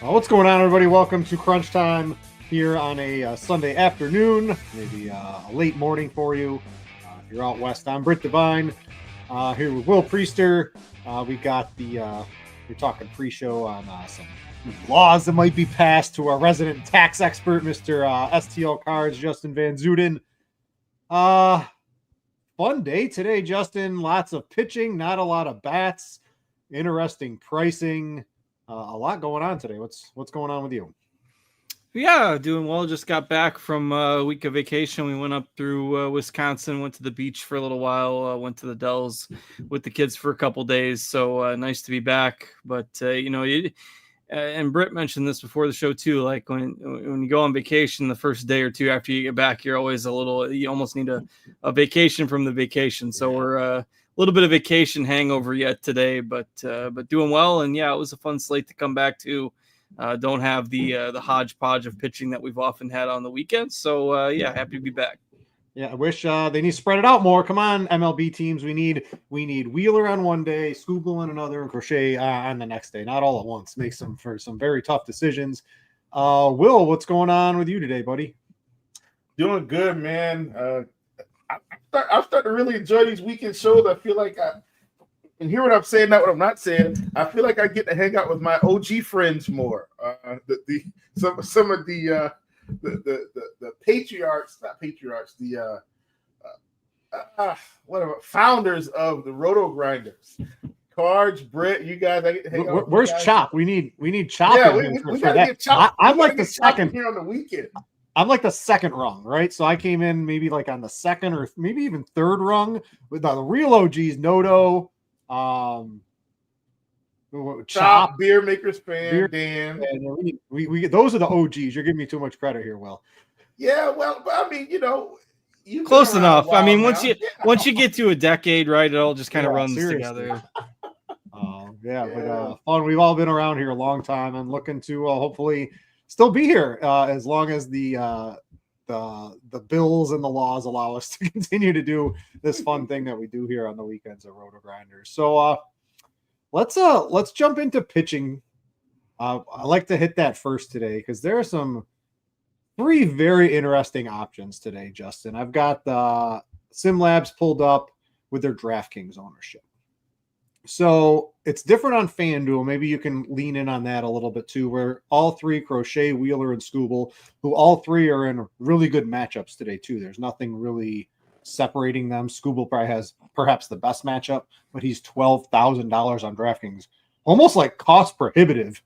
What's going on, everybody? Welcome to Crunch Time here on a Sunday afternoon, maybe a late morning for you. If you're out west, I'm Britt Devine here with Will Priester. We got we're talking pre-show on some laws that might be passed to our resident tax expert, Mr. STL Cards, Justin Van Zuden. Fun day today, Justin. Lots of pitching, not a lot of bats. Interesting pricing. A lot going on today. What's going on with you? Yeah, doing well. Just got back from a week of vacation. We went up through Wisconsin, went to the beach for a little while, went to the Dells with the kids for a couple days. So nice to be back. But and Britt mentioned this before the show too. Like when you go on vacation, the first day or two after you get back, you're always you almost need a vacation from the vacation. So we're a little bit of vacation hangover yet today, but doing well. And yeah, it was a fun slate to come back to. Don't have the hodgepodge of pitching that we've often had on the weekends. So yeah, happy to be back. Yeah, I wish they need to spread it out more. Come on, MLB teams. We need Wheeler on one day, Skubal on another, and Crochet on the next day. Not all at once. Make some very tough decisions. Will, what's going on with you today, buddy? Doing good, man. I'm starting to really enjoy these weekend shows. I feel like and hear what I'm saying, not what I'm not saying. I feel like I get to hang out with my OG friends more. Some of the patriarchs, not patriarchs, the whatever founders of the RotoGrinders. Cards, Britt, you guys. I get to hang out. Where's Chop? We need Chop. Yeah, we gotta get Chop. I'm like the second here on the weekend. I'm like the second rung, right? So I came in maybe like on the second or maybe even third rung with the real OGs, Noto, Chop, Beer Makers fan, Dan. And we those are the OGs. You're giving me too much credit here, Will. Yeah, well, I mean, you close enough. I mean, once you get to a decade, right, it all just kind of runs together. But fun. We've all been around here a long time and looking to hopefully still be here as long as the bills and the laws allow us to continue to do this fun thing that we do here on the weekends at RotoGrinders. So let's jump into pitching. I like to hit that first today because there are some three very interesting options today, Justin. I've got the SimLabs pulled up with their DraftKings ownership. So it's different on FanDuel. Maybe you can lean in on that a little bit too, where all three, Crochet, Wheeler, and Skubal, who all three are in really good matchups today too. There's nothing really separating them. Skubal probably has perhaps the best matchup, but he's $12,000 on DraftKings, almost like cost prohibitive.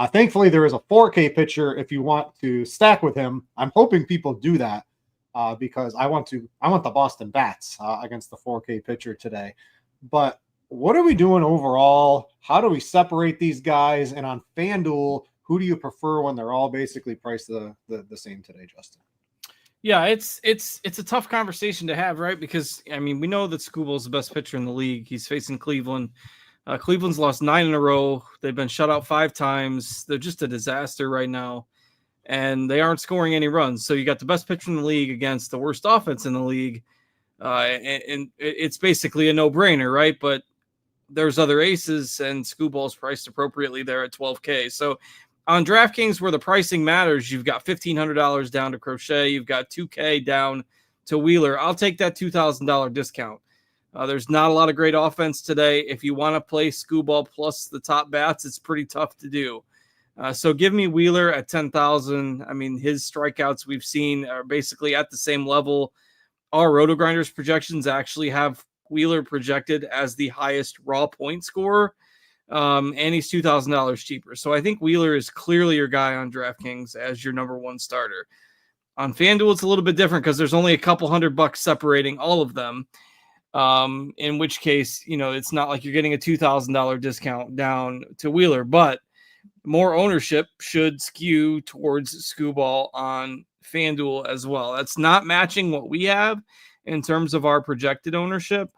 Thankfully, there is a 4K pitcher if you want to stack with him. I'm hoping people do that because I want the Boston Bats against the 4K pitcher today. But what are we doing overall? How do we separate these guys? And on FanDuel, who do you prefer when they're all basically priced the same today, Justin? Yeah, it's a tough conversation to have, right? Because, I mean, we know that Skubal's the best pitcher in the league. He's facing Cleveland. Cleveland's lost 9 in a row. They've been shut out 5 times. They're just a disaster right now. And they aren't scoring any runs. So you got the best pitcher in the league against the worst offense in the league. And it's basically a no-brainer, right? But there's other aces, and Skubal's priced appropriately there at $12K. So on DraftKings, where the pricing matters, you've got $1,500 down to Crochet. You've got $2K down to Wheeler. I'll take that $2,000 discount. There's not a lot of great offense today. If you want to play Skubal plus the top bats, it's pretty tough to do. So give me Wheeler at $10,000. I mean, his strikeouts we've seen are basically at the same level. Our RotoGrinders projections actually have Wheeler projected as the highest raw point scorer, and he's $2,000 cheaper. So I think Wheeler is clearly your guy on DraftKings as your number one starter. On FanDuel, it's a little bit different because there's only a couple $100 separating all of them. In which case, it's not like you're getting a $2,000 discount down to Wheeler, but more ownership should skew towards Skubal on FanDuel as well. That's not matching what we have in terms of our projected ownership.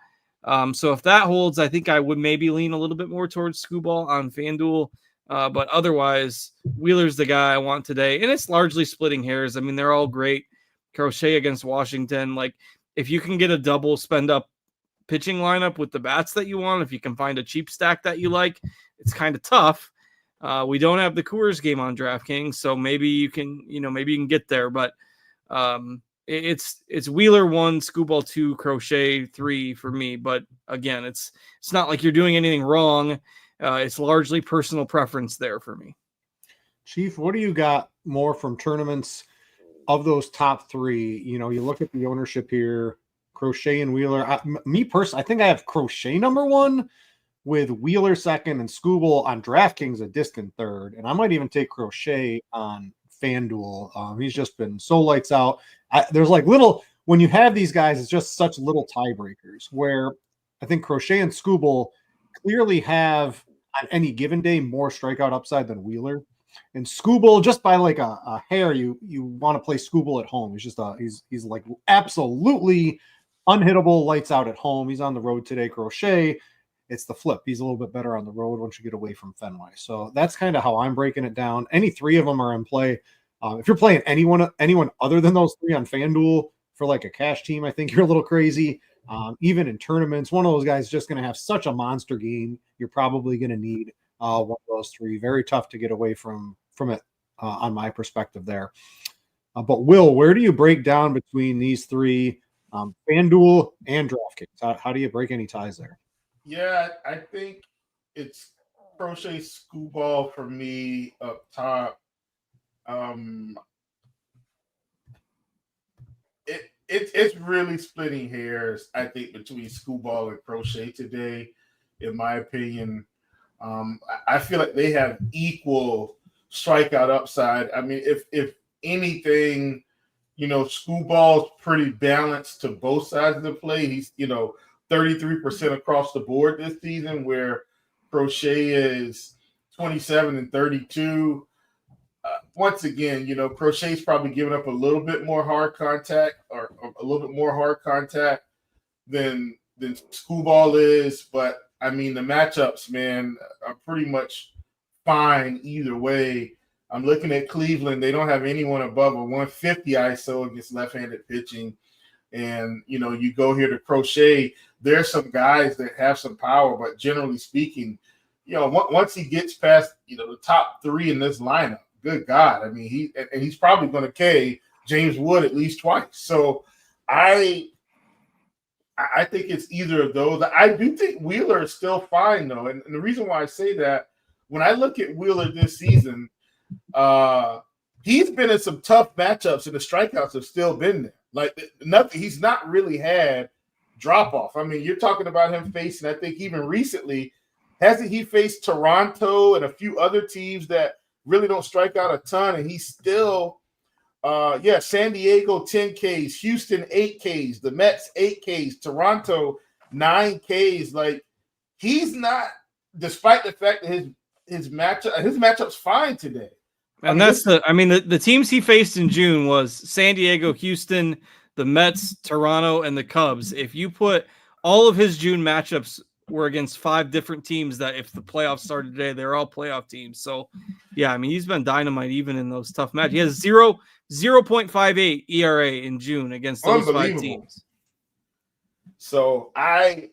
So if that holds, I think I would maybe lean a little bit more towards Skubal on FanDuel. But otherwise, Wheeler's the guy I want today. And it's largely splitting hairs. I mean, they're all great. Crochet against Washington. Like, if you can get a double spend up pitching lineup with the bats that you want, if you can find a cheap stack that you like, it's kind of tough. We don't have the Coors game on DraftKings, so maybe you can get there. But it's Wheeler 1, Scooball 2, Crochet 3 for me. But again, it's not like you're doing anything wrong. It's largely personal preference there for me. Chief, what do you got more from tournaments of those top three? You look at the ownership here, Crochet and Wheeler. Me personally, I think I have Crochet number 1 with Wheeler second and Scooball on DraftKings a distant third. And I might even take Crochet on FanDuel. He's just been so lights out. There's like when you have these guys, it's just such little tiebreakers where I think Crochet and Scooball clearly have on any given day more strikeout upside than Wheeler. And Scooball, just by like a hair, you want to play Scooball at home. He's just he's like absolutely unhittable, lights out at home. He's on the road today. Crochet, it's the flip. He's a little bit better on the road once you get away from Fenway. So that's kind of how I'm breaking it down. Any three of them are in play. If you're playing anyone other than those three on FanDuel for like a cash team, I think you're a little crazy. Even in tournaments, one of those guys is just going to have such a monster game. You're probably going to need one of those three. Very tough to get away from it on my perspective there. But Will, where do you break down between these three, FanDuel and DraftKings? How do you break any ties there? Yeah, I think it's Crochet Scooball for me up top. It's really splitting hairs, I think, between Scooball and Crochet today, in my opinion. I feel like they have equal strikeout upside. I mean, if anything, Scooball's pretty balanced to both sides of the play. He's 33% across the board this season, where Crochet is 27 and 32. Once again, Crochet's probably giving up a little bit more hard contact than Scooball is. But I mean, the matchups, man, are pretty much fine either way. I'm looking at Cleveland. They don't have anyone above a 150 ISO against left-handed pitching. And, you go here to Crochet, there's some guys that have some power, but generally speaking, once he gets past, the top three in this lineup, good God. I mean, he's probably going to K James Wood at least twice. So I think it's either of those. I do think Wheeler is still fine, though. And the reason why I say that, when I look at Wheeler this season, he's been in some tough matchups, and the strikeouts have still been there. Like, nothing. He's not really had drop off. I mean, you're talking about him facing, I think even recently, hasn't he faced Toronto and a few other teams that really don't strike out a ton, and he's still, San Diego 10 Ks, Houston 8 Ks, the Mets 8 Ks, Toronto 9 Ks. Like, he's not, despite the fact that his matchup's fine today. And the teams he faced in June was San Diego, Houston, the Mets, Toronto, and the Cubs. If you put all of his June matchups were against 5 different teams that if the playoffs started today, they're all playoff teams. So, yeah, I mean, he's been dynamite even in those tough matches. He has 0.58 ERA in June against those 5 teams. So I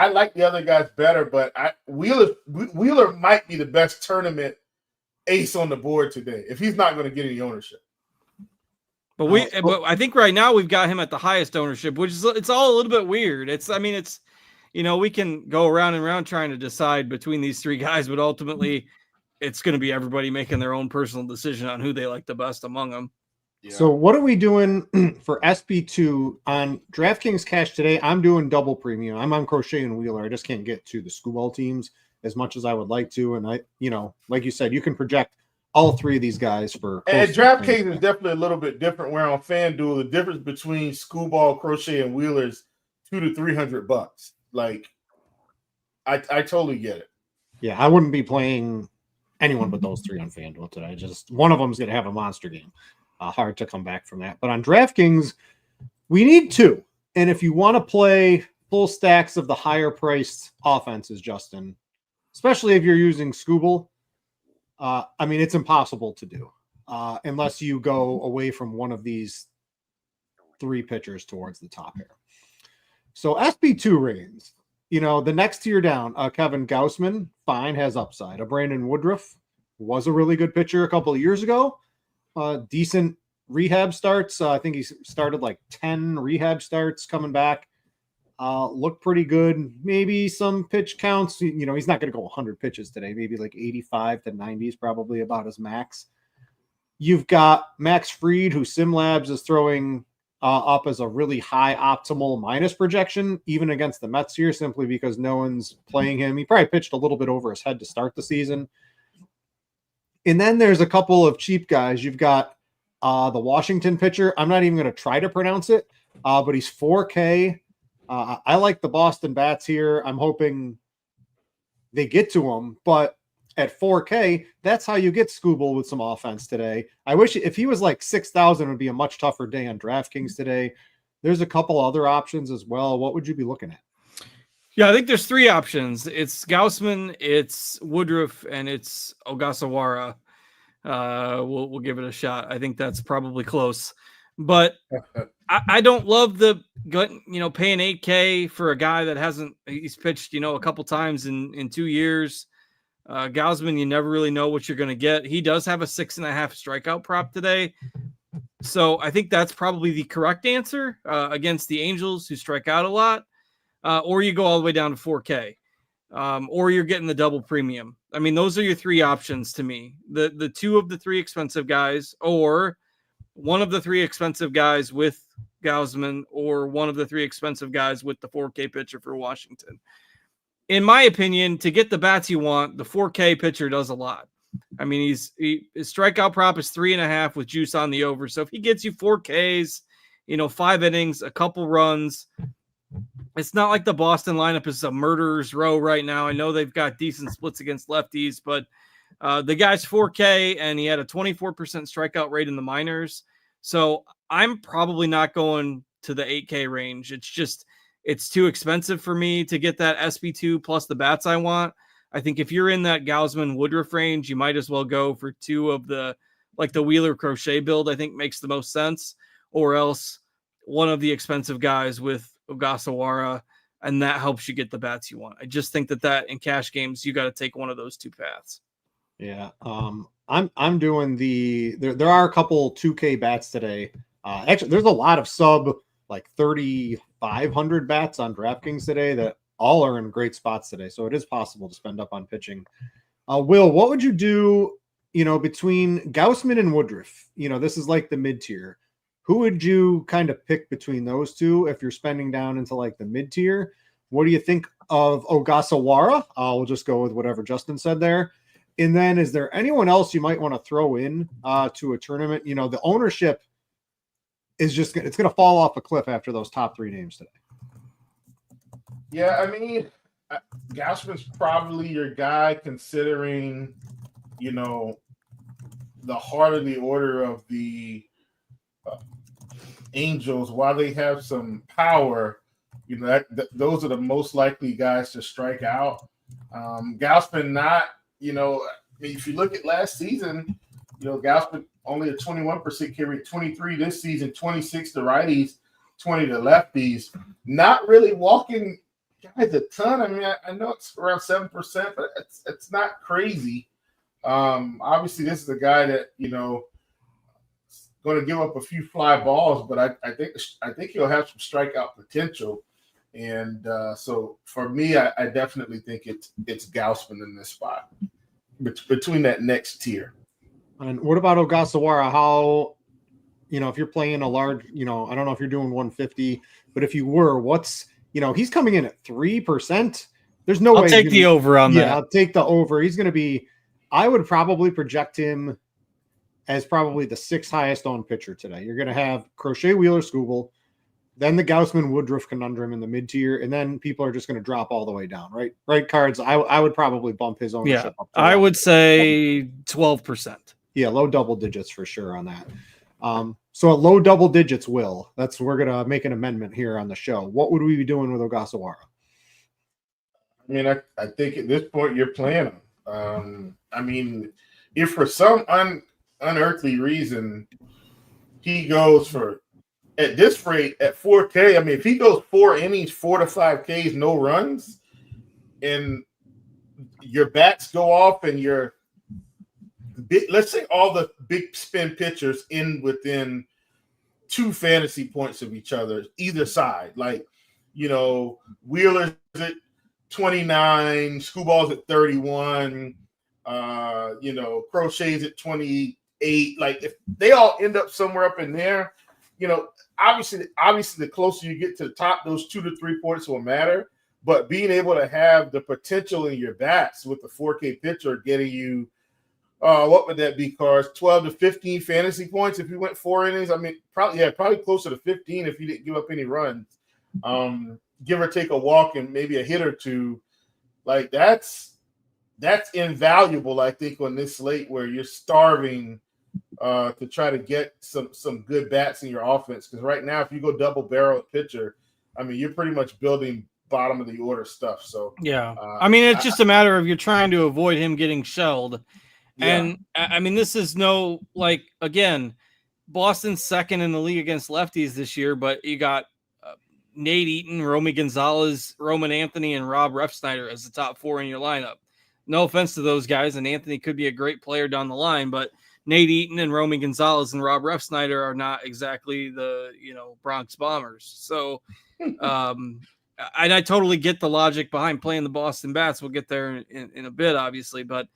like the other guys better, but Wheeler might be the best tournament ace on the board today if he's not going to get any ownership. But I think right now we've got him at the highest ownership, which is it's all a little bit weird. We can go around and around trying to decide between these three guys, but ultimately it's going to be everybody making their own personal decision on who they like the best among them. Yeah. So what are we doing for SB2 on DraftKings Cash today? I'm doing double premium. I'm on Crochet and Wheeler. I just can't get to the Scooball teams as much as I would like to. And like you said, you can project all three of these guys for. And DraftKings is definitely a little bit different. Where on FanDuel, the difference between Scooball, Crochet, and Wheeler is $200 to $300. Like, I totally get it. Yeah, I wouldn't be playing anyone but those three on FanDuel today. Just one of them is going to have a monster game. Hard to come back from that. But on DraftKings, we need 2. And if you want to play full stacks of the higher priced offenses, Justin, especially if you're using Scooball, it's impossible to do unless you go away from one of these 3 pitchers towards the top here. So SB2 reigns. The next tier down, Kevin Gausman, fine, has upside. A Brandon Woodruff, was a really good pitcher a couple of years ago. Decent rehab starts. I think he started like 10 rehab starts coming back. Looked pretty good. Maybe some pitch counts. You know, he's not going to go 100 pitches today. Maybe like 85 to 90 is probably about his max. You've got Max Fried, who SimLabs is throwing up as a really high optimal minus projection, even against the Mets here, simply because no one's playing him. He probably pitched a little bit over his head to start the season. And then there's a couple of cheap guys. You've got the Washington pitcher. I'm not even going to try to pronounce it, but he's 4K. I like the Boston Bats here. I'm hoping they get to him, but at 4K, that's how you get Scooble with some offense today. I wish if he was like 6,000, it would be a much tougher day on DraftKings today. There's a couple other options as well. What would you be looking at? Yeah, I think there's three options. It's Gausman, it's Woodruff, and it's Ogasawara. We'll give it a shot. I think that's probably close. But I don't love the, paying 8K for a guy that he's pitched, a couple times in 2 years. Gausman, you never really know what you're going to get. He does have a 6.5 strikeout prop today. So I think that's probably the correct answer against the Angels, who strike out a lot. Or you go all the way down to 4K. Or you're getting the double premium. I mean, those are your three options to me. The two of the three expensive guys, or one of the three expensive guys with Gausman, or one of the three expensive guys with the 4K pitcher for Washington. In my opinion, to get the bats you want, the 4K pitcher does a lot. I mean, his strikeout prop is 3.5 with juice on the over. So if he gets you 4Ks, 5 innings, a couple runs, it's not like the Boston lineup is a murderer's row right now. I know they've got decent splits against lefties, but the guy's 4K and he had a 24% strikeout rate in the minors. So I'm probably not going to the 8K range. It's too expensive for me to get that SB2 plus the bats I want. I think if you're in that Gausman Woodruff range, you might as well go for two of the Wheeler Crochet build, I think makes the most sense, or else one of the expensive guys with Ogasawara, and that helps you get the bats you want. I just think that in cash games, you got to take one of those two paths. Yeah. I'm doing there are a couple 2K bats today. Actually, there's a lot of sub 3,500 bats on DraftKings today that all are in great spots today. So it is possible to spend up on pitching. Will, what would you do, between Gausman and Woodruff? This is like the mid tier. Who would you kind of pick between those two if you're spending down into the mid tier? What do you think of Ogasawara? We'll just go with whatever Justin said there. And then is there anyone else you might want to throw in to a tournament? The ownership is it's going to fall off a cliff after those top three names today. Yeah, I mean, Gausman's probably your guy, considering, the heart of the order of the Angels. While they have some power, those are the most likely guys to strike out. Gausman not, if you look at last season, Gausman only a 21% K rate, 23 this season, 26 to righties, 20 to lefties. Not really walking guys a ton. I mean, I know it's around 7%, but it's not crazy. Obviously, this is a guy that going to give up a few fly balls, but I think he'll have some strikeout potential. And so for me, I definitely think it's Gausman in this spot between that next tier. And what about Ogasawara? How, if you're playing a large, I don't know if you're doing 150, but if you were, what's, he's coming in at 3%. There's no way. I'll take the over on that. Yeah, I'll take the over. He's going to be, I would probably project him as probably the 6th highest owned pitcher today. You're going to have Crochet, Wheeler, Scooble, then the Gausman Woodruff conundrum in the mid tier, and then people are just going to drop all the way down, right? Right cards. I would probably bump his ownership up. I would say 12%. Yeah, low double digits for sure on that. So at low double digits, Will, we're going to make an amendment here on the show. What would we be doing with Ogasawara? I mean, I think at this point you're playing him. I mean, if for some unearthly reason he goes for, at this rate, at 4K, I mean, if he goes 4 innings, 4 to 5 Ks, no runs, and your bats go off and your let's say all the big spin pitchers in within 2 fantasy points of each other, either side. Like, Wheeler's at 29, Screwball's at 31, Crochet's at 28. Like, if they all end up somewhere up in there, obviously the closer you get to the top, those 2 to 3 points will matter. But being able to have the potential in your bats with the 4K pitcher getting you, what would that be, Cars? 12 to 15 fantasy points if you went 4 innings. I mean, probably closer to 15 if you didn't give up any runs. Give or take a walk and maybe a hit or two. Like, that's invaluable, I think, on this slate where you're starving to try to get some good bats in your offense. Because right now, if you go double barrel at pitcher, I mean, you're pretty much building bottom of the order stuff. So yeah, I mean, it's just a matter of you're trying to avoid him getting shelled. Yeah. And I mean, this is no, like, again, Boston's second in the league against lefties this year, but you got Nate Eaton, Romy Gonzalez, Roman Anthony, and Rob Refsnyder as the top 4 in your lineup. No offense to those guys, and Anthony could be a great player down the line, but Nate Eaton and Romy Gonzalez and Rob Refsnyder are not exactly the Bronx Bombers. So, and I totally get the logic behind playing the Boston Bats. We'll get there in a bit, obviously, but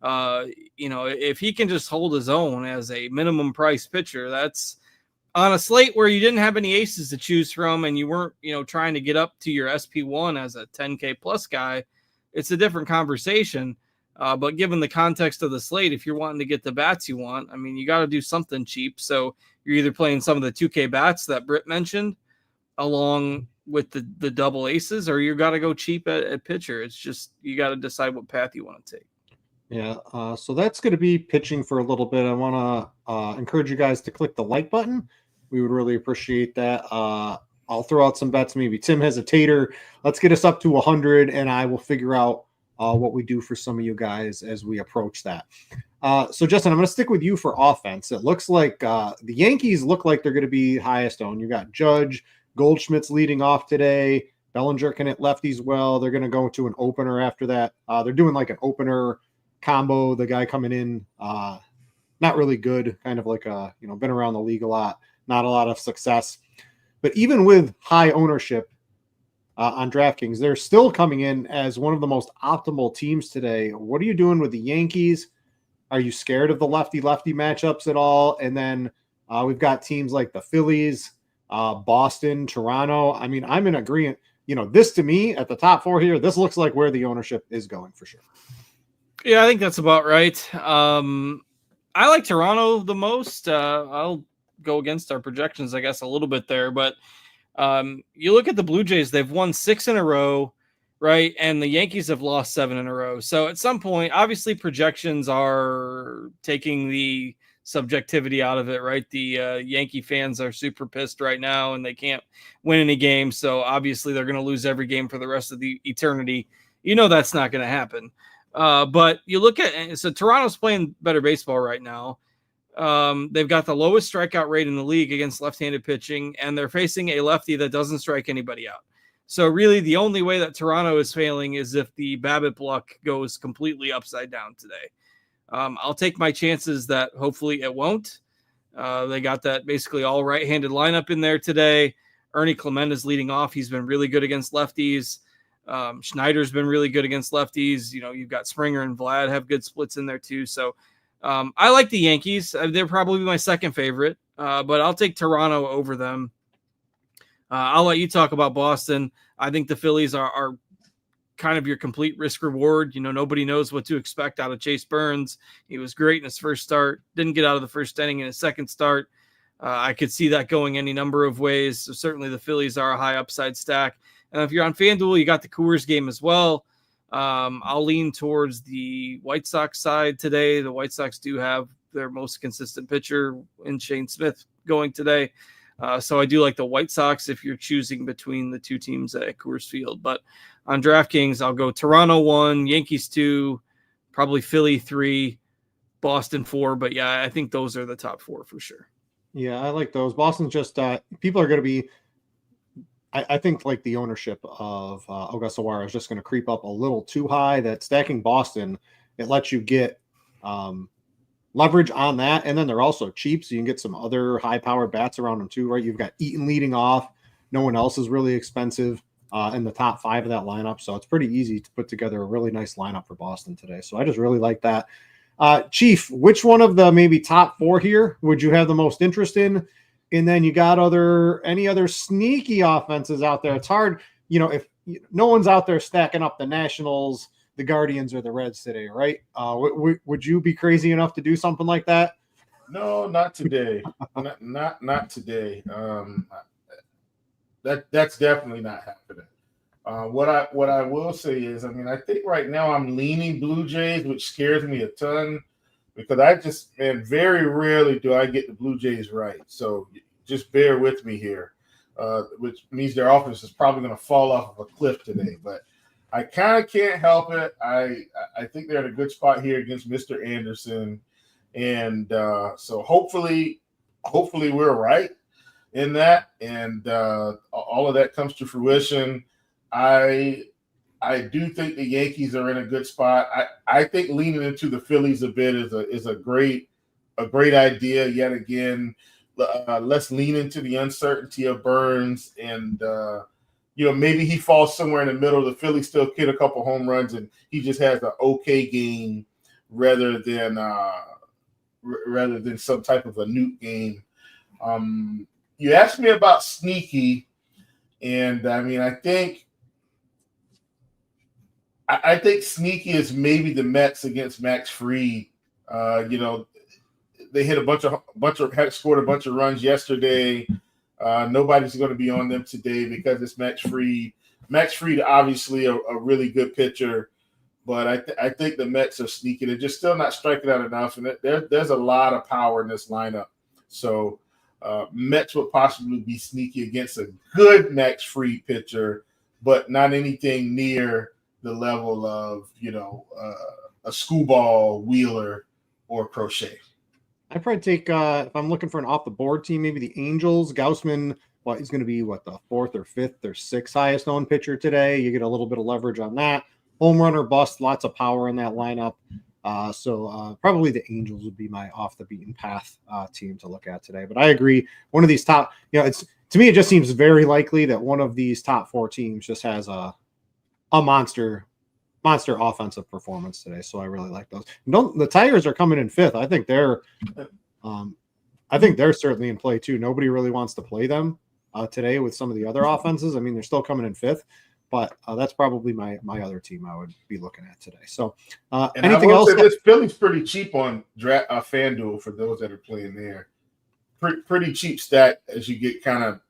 if he can just hold his own as a minimum price pitcher, that's on a slate where you didn't have any aces to choose from and you weren't, trying to get up to your SP1 as a 10K plus guy. It's a different conversation. But given the context of the slate, if you're wanting to get the bats you want, I mean, you got to do something cheap. So you're either playing some of the 2K bats that Britt mentioned along with the double aces, or you got to go cheap at pitcher. It's just, you got to decide what path you want to take. Yeah, so that's going to be pitching for a little bit. I want to encourage you guys to click the like button. We would really appreciate that. I'll throw out some bets. Maybe Tim has a tater. Let's get us up to 100, and I will figure out what we do for some of you guys as we approach that. So, Justin, I'm going to stick with you for offense. It looks like the Yankees look like they're going to be highest owned. You got Judge, Goldschmidt's leading off today. Bellinger can hit lefties well. They're going to go to an opener after that. They're doing like an opener combo. The guy coming in, not really good, kind of like been around the league a lot, not a lot of success. But even with high ownership on DraftKings, they're still coming in as one of the most optimal teams today. What are you doing with the Yankees? Are you scared of the lefty-lefty matchups at all? And then we've got teams like the Phillies, Boston, Toronto. I mean, I'm in agreement. This to me at the top 4 here, this looks like where the ownership is going for sure. Yeah, I think that's about right. I like Toronto the most. I'll go against our projections, I guess, a little bit there. But you look at the Blue Jays, they've won 6 in a row, right? And the Yankees have lost 7 in a row. So at some point, obviously projections are taking the subjectivity out of it, right? The Yankee fans are super pissed right now and they can't win any games. So obviously they're going to lose every game for the rest of the eternity. That's not going to happen. But you look at, so Toronto's playing better baseball right now. They've got the lowest strikeout rate in the league against left-handed pitching, and they're facing a lefty that doesn't strike anybody out. So really the only way that Toronto is failing is if the BABIP luck goes completely upside down today. I'll take my chances that hopefully it won't. They got that basically all right-handed lineup in there today. Ernie Clement is leading off. He's been really good against lefties. Schneider's been really good against lefties. You've got Springer and Vlad have good splits in there too. So I like the Yankees. They're probably my second favorite, but I'll take Toronto over them. I'll let you talk about Boston. I think the Phillies are kind of your complete risk reward. Nobody knows what to expect out of Chase Burns. He was great in his first start, didn't get out of the first inning in his second start. I could see that going any number of ways. So certainly the Phillies are a high upside stack. And if you're on FanDuel, you got the Coors game as well. I'll lean towards the White Sox side today. The White Sox do have their most consistent pitcher in Shane Smith going today. So I do like the White Sox if you're choosing between the two teams at Coors Field. But on DraftKings, I'll go Toronto 1, Yankees 2, probably Philly 3, Boston 4. But yeah, I think those are the top 4 for sure. Yeah, I like those. Boston's just people are going to be. I think like the ownership of Ogasawara is just going to creep up a little too high. That stacking Boston, it lets you get leverage on that. And then they're also cheap, so you can get some other high-powered bats around them too, right? You've got Eaton leading off. No one else is really expensive in the top 5 of that lineup, so it's pretty easy to put together a really nice lineup for Boston today. So I just really like that. Chief, which one of the maybe top 4 here would you have the most interest in? And then you got any other sneaky offenses out there? It's hard, if no one's out there stacking up the Nationals, the Guardians, or the Reds today, right? Would you be crazy enough to do something like that? No, not today. not today. That's definitely not happening. What I will say is, I think right now I'm leaning Blue Jays, which scares me a ton because very rarely do I get the Blue Jays right. So just bear with me here, which means their offense is probably going to fall off of a cliff today. But I kind of can't help it. I think they're in a good spot here against Mr. Anderson, and so hopefully we're right in that, and all of that comes to fruition. I do think the Yankees are in a good spot. I think leaning into the Phillies a bit is a great idea. Yet again, let's lean into the uncertainty of Burns, and maybe he falls somewhere in the middle. The Phillies still hit a couple home runs, and he just has an okay game rather than some type of a nuke game. You asked me about sneaky, and I think sneaky is maybe the Mets against Max Fried. They hit scored a bunch of runs yesterday. Nobody's going to be on them today because it's Max Fried. Max Fried, obviously a really good pitcher, but I think the Mets are sneaky. They're just still not striking out enough, and there's a lot of power in this lineup. So Mets would possibly be sneaky against a good Max Fried pitcher, but not anything near the level of a Screwball, Wheeler, or Crochet. I'd probably take, if I'm looking for an off-the-board team, maybe the Angels. Gaussman, he's going to be, the 4th or 5th or 6th highest owned pitcher today. You get a little bit of leverage on that. Home run or bust, lots of power in that lineup. So probably the Angels would be my off-the-beaten-path team to look at today. But I agree. One of these top, to me, it just seems very likely that one of these top 4 teams just has a monster offensive performance today. So I really like those. The Tigers are coming in 5th. I think they're certainly in play too. Nobody really wants to play them today with some of the other offenses. They're still coming in 5th, but that's probably my other team I would be looking at today. So anything else? This Philly's pretty cheap on FanDuel for those that are playing there. Pretty cheap stat as you get kind of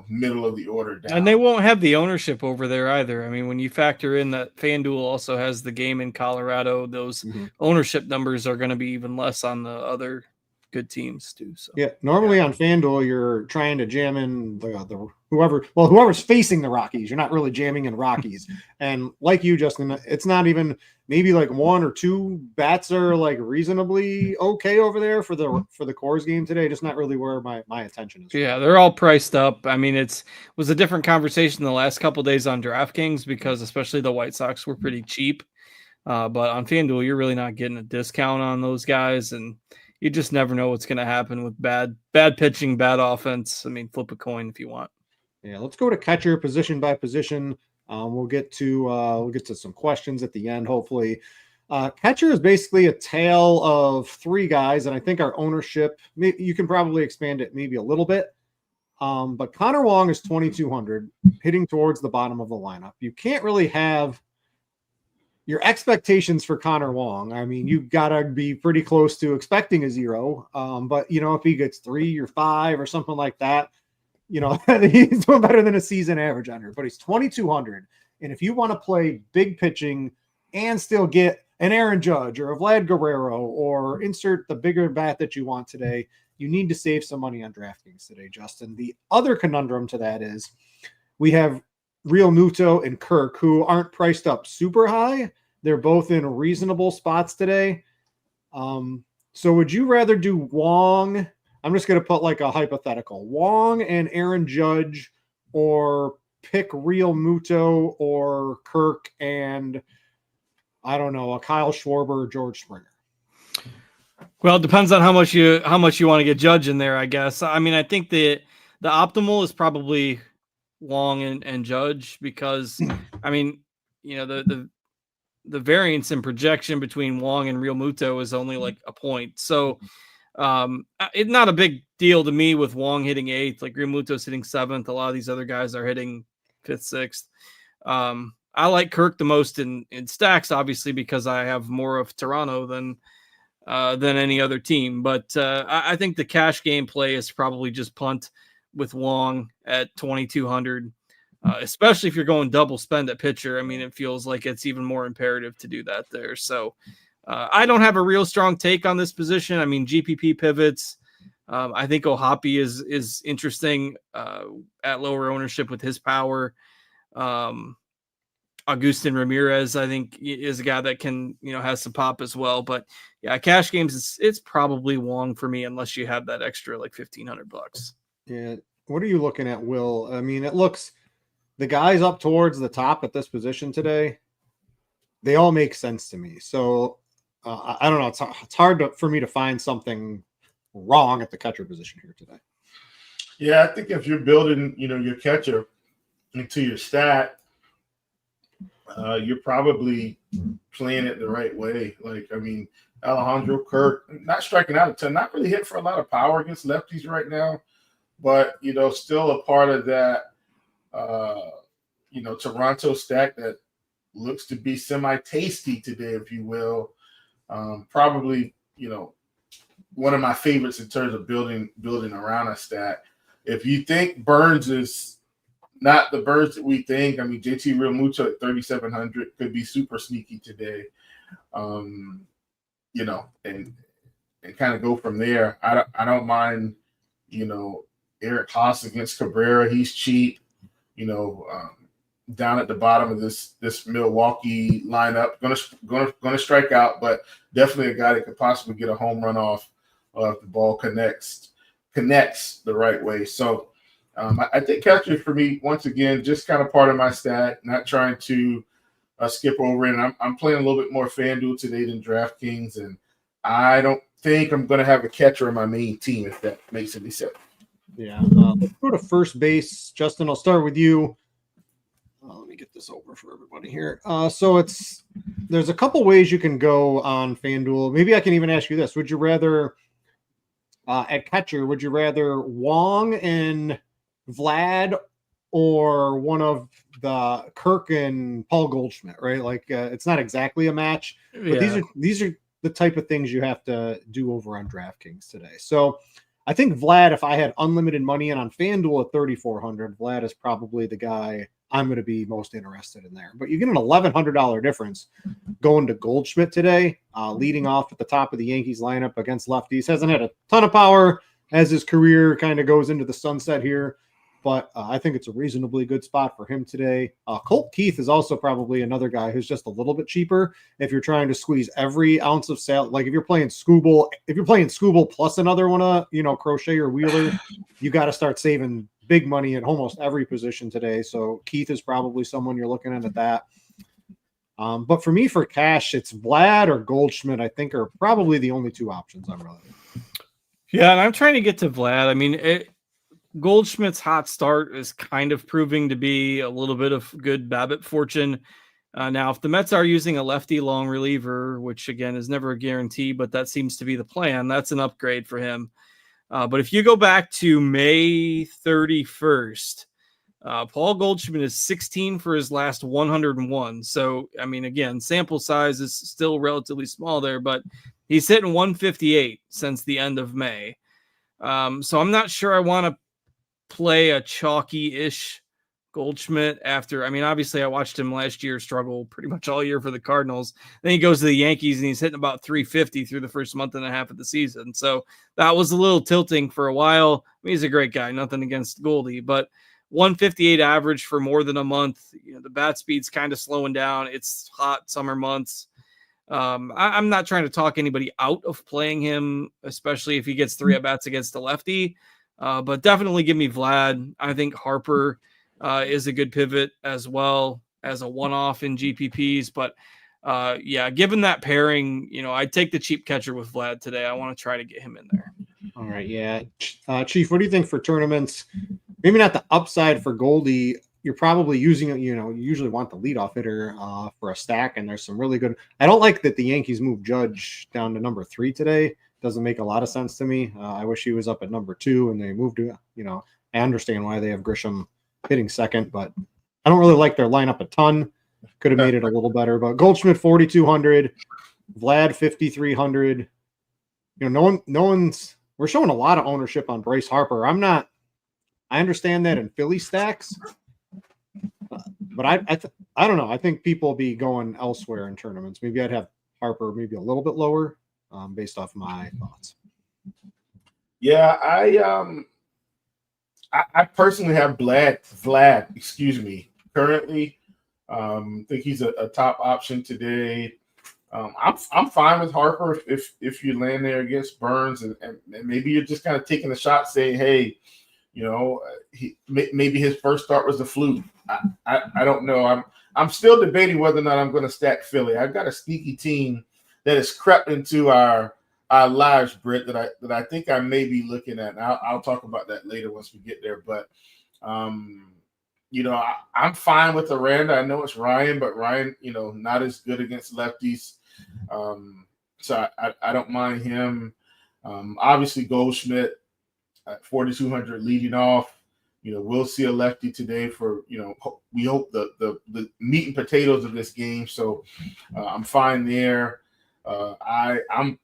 middle of the order down. And they won't have the ownership over there either. When you factor in that FanDuel also has the game in Colorado, those ownership numbers are going to be even less on the other good teams too. So normally on FanDuel, you're trying to jam in the whoever's facing the Rockies. You're not really jamming in Rockies. And like you, Justin, it's not even maybe 1 or 2 bats are reasonably okay over there for the Coors game today. Just not really where my attention is. Yeah, they're all priced up. It was a different conversation the last couple of days on DraftKings because especially the White Sox were pretty cheap. But on FanDuel, you're really not getting a discount on those guys, and you just never know what's going to happen with bad pitching, bad offense. Flip a coin if you want. Yeah, let's go to catcher position by position. We'll get to some questions at the end, hopefully. Catcher is basically a tale of 3 guys, and I think our ownership, you can probably expand it maybe a little bit. But Connor Wong is 2,200, hitting towards the bottom of the lineup. You can't really have your expectations for Connor Wong. You've got to be pretty close to expecting a 0. But, if he gets 3 or 5 or something like that, he's doing better than a season average under, but he's 2,200. And if you want to play big pitching and still get an Aaron Judge or a Vlad Guerrero or insert the bigger bat that you want today, you need to save some money on DraftKings today, Justin. The other conundrum to that is we have Real Muto and Kirk, who aren't priced up super high. They're both in reasonable spots today. So would you rather do Wong? I'm just going to put a hypothetical. Wong and Aaron Judge, or pick Real Muto or Kirk and, I don't know, a Kyle Schwarber or George Springer? Well, it depends on how much you want to get Judge in there, I guess. I mean, I think the optimal is probably Wong and Judge because, I mean, you know, the variance in projection between Wong and Real Muto is only like a point. So it's not a big deal to me with Wong hitting 8th, like Real Muto's hitting 7th. A lot of these other guys are hitting 5th, 6th. I like Kirk the most in stacks, obviously, because I have more of Toronto than any other team. But I think the cash game play is probably just punt with Wong at 2,200. Especially if you're going double spend at pitcher. I mean, it feels like it's even more imperative to do that there. So I don't have a real strong take on this position. I mean, GPP pivots. I think Ohapi is interesting at lower ownership with his power. Agustin Ramirez, I think, is a guy that can, has some pop as well. But yeah, cash games, it's probably Wong for me unless you have that extra like $1,500. Yeah. What are you looking at, Will? I mean, it looks. The guys up towards the top at this position today, they all make sense to me. So I don't know. It's hard for me to find something wrong at the catcher position here today. Yeah, I think if you're building, your catcher into your stat, you're probably playing it the right way. Like, I mean, Alejandro Kirk, not striking out a ton, not really hitting for a lot of power against lefties right now, but, still a part of that, Toronto stack that looks to be semi-tasty today, if you will. Probably, one of my favorites in terms of building around a stack. If you think Burns is not the Burns that we think, I mean, JT Realmuto at 3,700 could be super sneaky today. And kind of go from there. I don't mind, Eric Haas against Cabrera. He's cheap. Down at the bottom of this Milwaukee lineup, gonna strike out, but definitely a guy that could possibly get a home run off if the ball connects the right way. So I think catcher for me, once again, just kind of part of my stat, not trying to skip over it. And I'm playing a little bit more FanDuel today than DraftKings, and I don't think I'm going to have a catcher in my main team, if that makes any sense. Yeah. Let's go to first base. Justin, I'll start with you. Let me get this over for everybody here. So there's a couple ways you can go on FanDuel. Maybe I can even ask you this. Would you rather, at catcher, would you rather Wong and Vlad or one of the Kirk and Paul Goldschmidt, right? Like it's not exactly a match, but these are the type of things you have to do over on DraftKings today. So I think Vlad, if I had unlimited money in on FanDuel at 3,400, Vlad is probably the guy I'm going to be most interested in there. But you get an $1,100 difference going to Goldschmidt today, leading off at the top of the Yankees lineup against lefties. Hasn't had a ton of power as his career kind of goes into the sunset here, but I think it's a reasonably good spot for him today. Colt Keith is also probably another guy who's just a little bit cheaper if you're trying to squeeze every ounce of sale. Like if you're playing Scooble plus another one, Crochet or Wheeler, you got to start saving big money in almost every position today. So Keith is probably someone you're looking at that. But for me, for cash, it's Vlad or Goldschmidt, I think, are probably the only two options I'm really. Yeah, and I'm trying to get to Vlad. I mean, Goldschmidt's hot start is kind of proving to be a little bit of good BABIP fortune. Now, if the Mets are using a lefty long reliever, which again is never a guarantee, but that seems to be the plan, that's an upgrade for him. But if you go back to May 31st, Paul Goldschmidt is 16 for his last 101. So, I mean, again, sample size is still relatively small there, but he's hitting 158 since the end of May. So I'm not sure I want to play a chalky-ish Goldschmidt after. I mean, obviously, I watched him last year struggle pretty much all year for the Cardinals. Then he goes to the Yankees and he's hitting about 350 through the first month and a half of the season. So that was a little tilting for a while. I mean, he's a great guy, nothing against Goldie, but 158 average for more than a month. The bat speed's kind of slowing down. It's hot summer months. I'm not trying to talk anybody out of playing him, especially if he gets 3 at-bats against a lefty. But definitely give me Vlad. I think Harper is a good pivot as well as a one-off in GPPs. But yeah, given that pairing, I'd take the cheap catcher with Vlad today. I want to try to get him in there. All right, yeah. Chief, what do you think for tournaments? Maybe not the upside for Goldie. You're probably using it, you usually want the leadoff hitter for a stack, and there's some really good. I don't like that the Yankees moved Judge down to number 3 today. Doesn't make a lot of sense to me. I wish he was up at number 2 and they moved to, I understand why they have Grisham hitting second, but I don't really like their lineup a ton. Could have made it a little better, but Goldschmidt 4,200, Vlad 5,300. No one's. We're showing a lot of ownership on Bryce Harper. I understand that in Philly stacks, but I don't know. I think people will be going elsewhere in tournaments. Maybe I'd have Harper maybe a little bit lower, based off my thoughts. Yeah, I personally have Vlad. Excuse me. Currently, think he's a top option today. I'm fine with Harper if you land there against Burns, and maybe you're just kind of taking a shot, saying, hey, maybe his first start was a fluke. I don't know. I'm still debating whether or not I'm going to stack Philly. I've got a sneaky team that has crept into our lives, Britt, that I think I may be looking at. And I'll talk about that later once we get there. But I'm fine with Aranda. I know it's Ryan, but Ryan, not as good against lefties. So I don't mind him. Obviously Goldschmidt at 4,200 leading off. We'll see a lefty today for, we hope the meat and potatoes of this game. So I'm fine there. I'm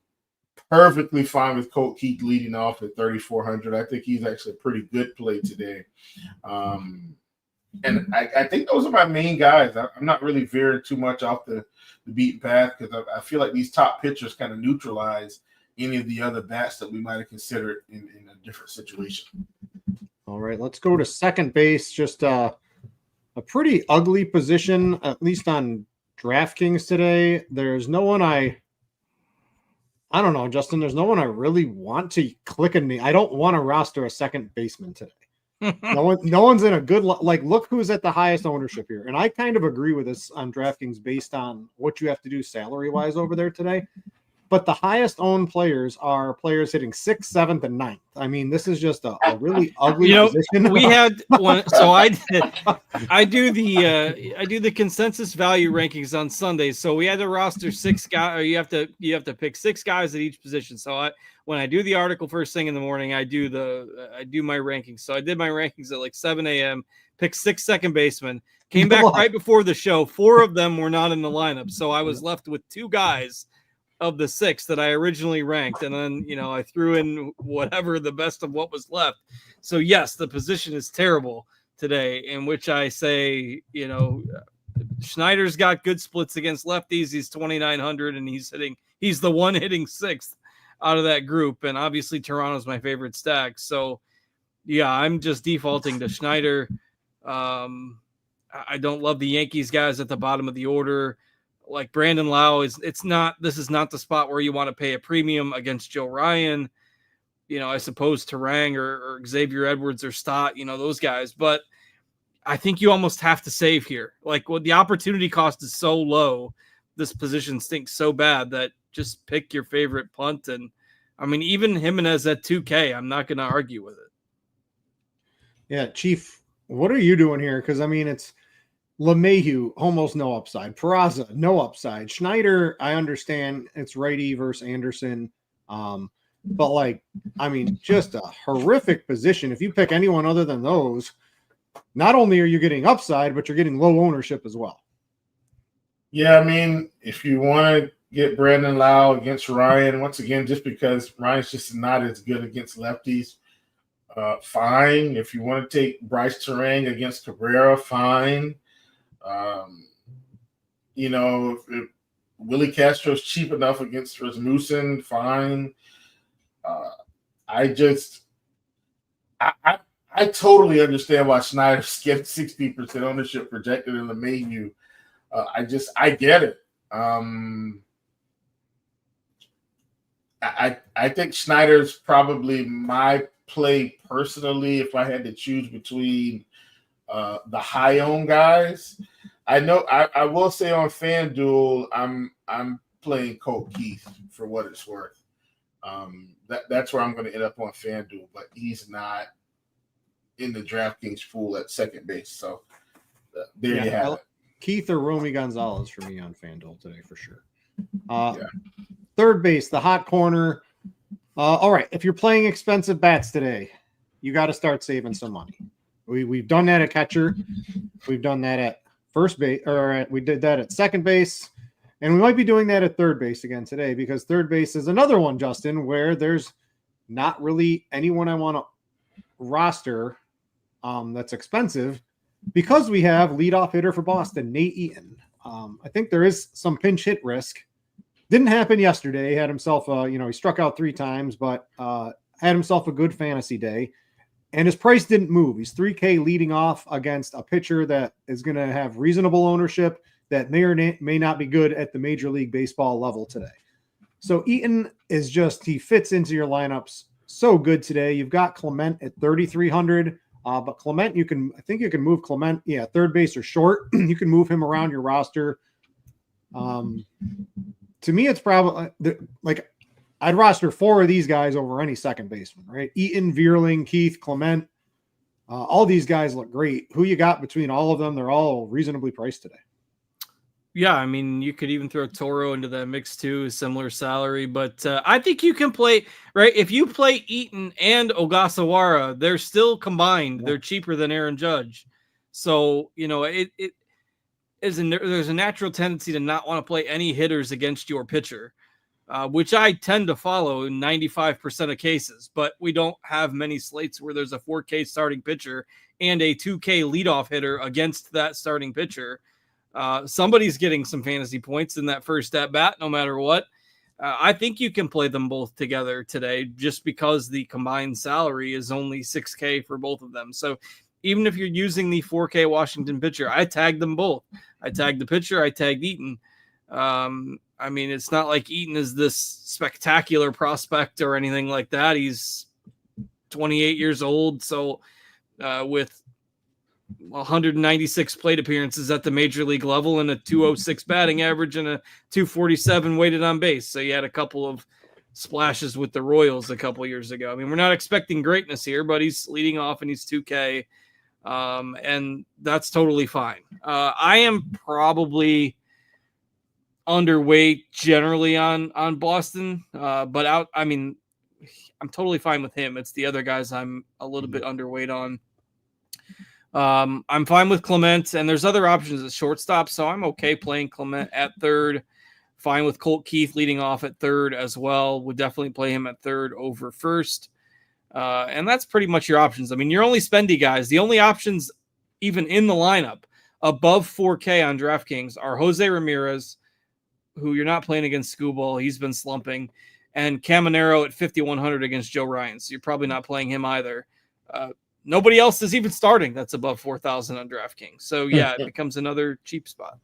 perfectly fine with Colt Keith leading off at 3,400. I think he's actually a pretty good play today. And I think those are my main guys. I'm not really veering too much off the beaten path because I feel like these top pitchers kind of neutralize any of the other bats that we might have considered in a different situation. All right, let's go to second base. Just a pretty ugly position, at least on DraftKings today. There's no one I don't know, Justin. There's no one I really want to click in me. I don't want to roster a second baseman today. No one's in a good look who's at the highest ownership here. And I kind of agree with this on DraftKings based on what you have to do salary-wise over there today. But the highest owned players are players hitting 6th, 7th, and 9th. I mean, this is just a really ugly position. We had one, so I do the consensus value rankings on Sundays. So we had to roster 6 guys, or you have to pick 6 guys at each position. So when I do the article first thing in the morning, I do my rankings. So I did my rankings at like 7 a.m. Picked 6 second basemen. Came back right before the show. 4 of them were not in the lineup, so I was left with 2 guys of the 6 that I originally ranked, and then I threw in whatever the best of what was left. So yes, the position is terrible today, in which I say Schneider's got good splits against lefties. He's 2,900, and he's the one hitting 6th out of that group, and obviously Toronto's my favorite stack. So yeah, I'm just defaulting to Schneider. I don't love the Yankees guys at the bottom of the order. Like Brandon Lau this is not the spot where you want to pay a premium against Joe Ryan. I suppose Terang or Xavier Edwards or Stott, those guys. But I think you almost have to save here. Like, the opportunity cost is so low. This position stinks so bad that just pick your favorite punt. And I mean, even Jimenez at 2K, I'm not going to argue with it. Yeah, Chief, what are you doing here? Because I mean, it's LeMahieu, almost no upside. Peraza, no upside. Schneider, I understand it's righty versus Anderson. But just a horrific position. If you pick anyone other than those, not only are you getting upside, but you're getting low ownership as well. Yeah, I mean, if you want to get Brandon Lau against Ryan, once again, just because Ryan's just not as good against lefties, fine. If you want to take Bryce Terang against Cabrera, fine. If Willie Castro's cheap enough against Rasmussen, fine. I totally understand why Schneider's getting 60% ownership projected in the menu. I get it. I think Schneider's probably my play personally if I had to choose between the high owned guys. I know I will say on FanDuel, I'm playing Colt Keith for what it's worth. That's where I'm going to end up on FanDuel, but he's not in the DraftKings pool at second base. So there you have it. Keith or Romy Gonzalez for me on FanDuel today for sure. Third base, the hot corner. All right, if you're playing expensive bats today, you got to start saving some money. We've done that at catcher. We've done that at first base, or we did that at second base, and we might be doing that at third base again today, because third base is another one, Justin, where there's not really anyone I want to roster that's expensive, because we have leadoff hitter for Boston, Nate Eaton. I think there is some pinch hit risk. Didn't happen yesterday. He had himself, he struck out 3 times, but had himself a good fantasy day. And his price didn't move. He's $3K leading off against a pitcher that is going to have reasonable ownership that may or may not be good at the Major League Baseball level today. So Eaton is he fits into your lineups so good today. You've got Clement at 3,300, but Clement, I think you can move Clement, third base or short. You can move him around your roster. To me, it's probably I'd roster 4 of these guys over any second baseman, right? Eaton, Vierling, Keith, Clement. All these guys look great. Who you got between all of them? They're all reasonably priced today. Yeah, I mean, you could even throw Toro into that mix too, similar salary. But I think you can play, right? If you play Eaton and Ogasawara, they're still combined. Yeah. They're cheaper than Aaron Judge. So, there's a natural tendency to not want to play any hitters against your pitcher. Which I tend to follow in 95% of cases, but we don't have many slates where there's a 4K starting pitcher and a 2K leadoff hitter against that starting pitcher. Somebody's getting some fantasy points in that first at bat, no matter what. I think you can play them both together today just because the combined salary is only 6K for both of them. So even if you're using the 4K Washington pitcher, I tagged them both. I tagged the pitcher, I tagged Eaton. I mean, it's not like Eaton is this spectacular prospect or anything like that. He's 28 years old. So with 196 plate appearances at the major league level and a 206 batting average and a 247 weighted on base. So he had a couple of splashes with the Royals a couple years ago. I mean, we're not expecting greatness here, but he's leading off and he's 2K. And that's totally fine. I am probably underweight generally on Boston, but I'm totally fine with him. It's the other guys I'm a little bit underweight on. I'm fine with Clement, and there's other options at shortstop, so I'm okay playing Clement at third. Fine with Colt Keith leading off at third as well. Would definitely play him at third over first. And that's pretty much your options. I mean, you're only spendy guys. The only options even in the lineup above 4K on DraftKings are Jose Ramirez, who you're not playing against Skubal. He's been slumping. And Caminero at 5,100 against Joe Ryan. So you're probably not playing him either. Nobody else is even starting that's above 4,000 on DraftKings. So, yeah, it becomes another cheap spot.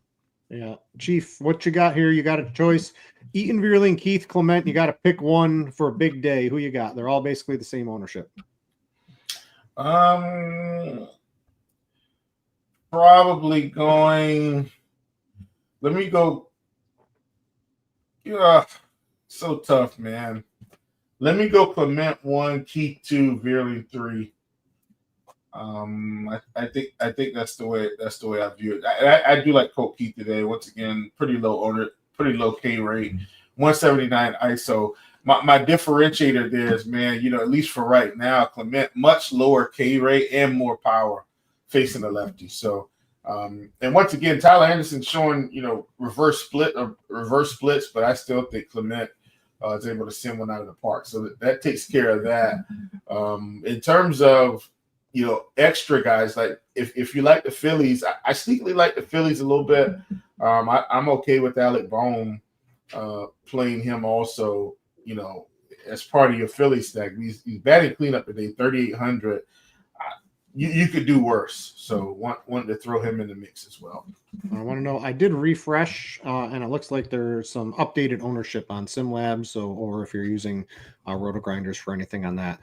Yeah. Chief, what you got here? You got a choice. Eaton, Vierling, Keith, Clement. You got to pick one for a big day. Who you got? They're all basically the same ownership. Probably going – let me go – yeah, so tough, man. Let me go Clement 1, Keith 2, Vierling 3. I think that's the way I view it. I do like Colt Keith today. Once again, pretty low K rate, 179 ISO. My differentiator there is, man, at least for right now, Clement much lower K rate and more power facing the lefty. So. And once again, Tyler Anderson showing, reverse splits, but I still think Clement is able to send one out of the park. So that takes care of that. In terms of, extra guys, like if you like the Phillies, I sneakily like the Phillies a little bit. I'm okay with Alec Bohm playing him also, as part of your Philly stack. He's batting cleanup today, 3,800. You could do worse. So wanted to throw him in the mix as well. I want to know, I did refresh, and it looks like there's some updated ownership on SimLabs. Or if you're using RotoGrinders for anything on that,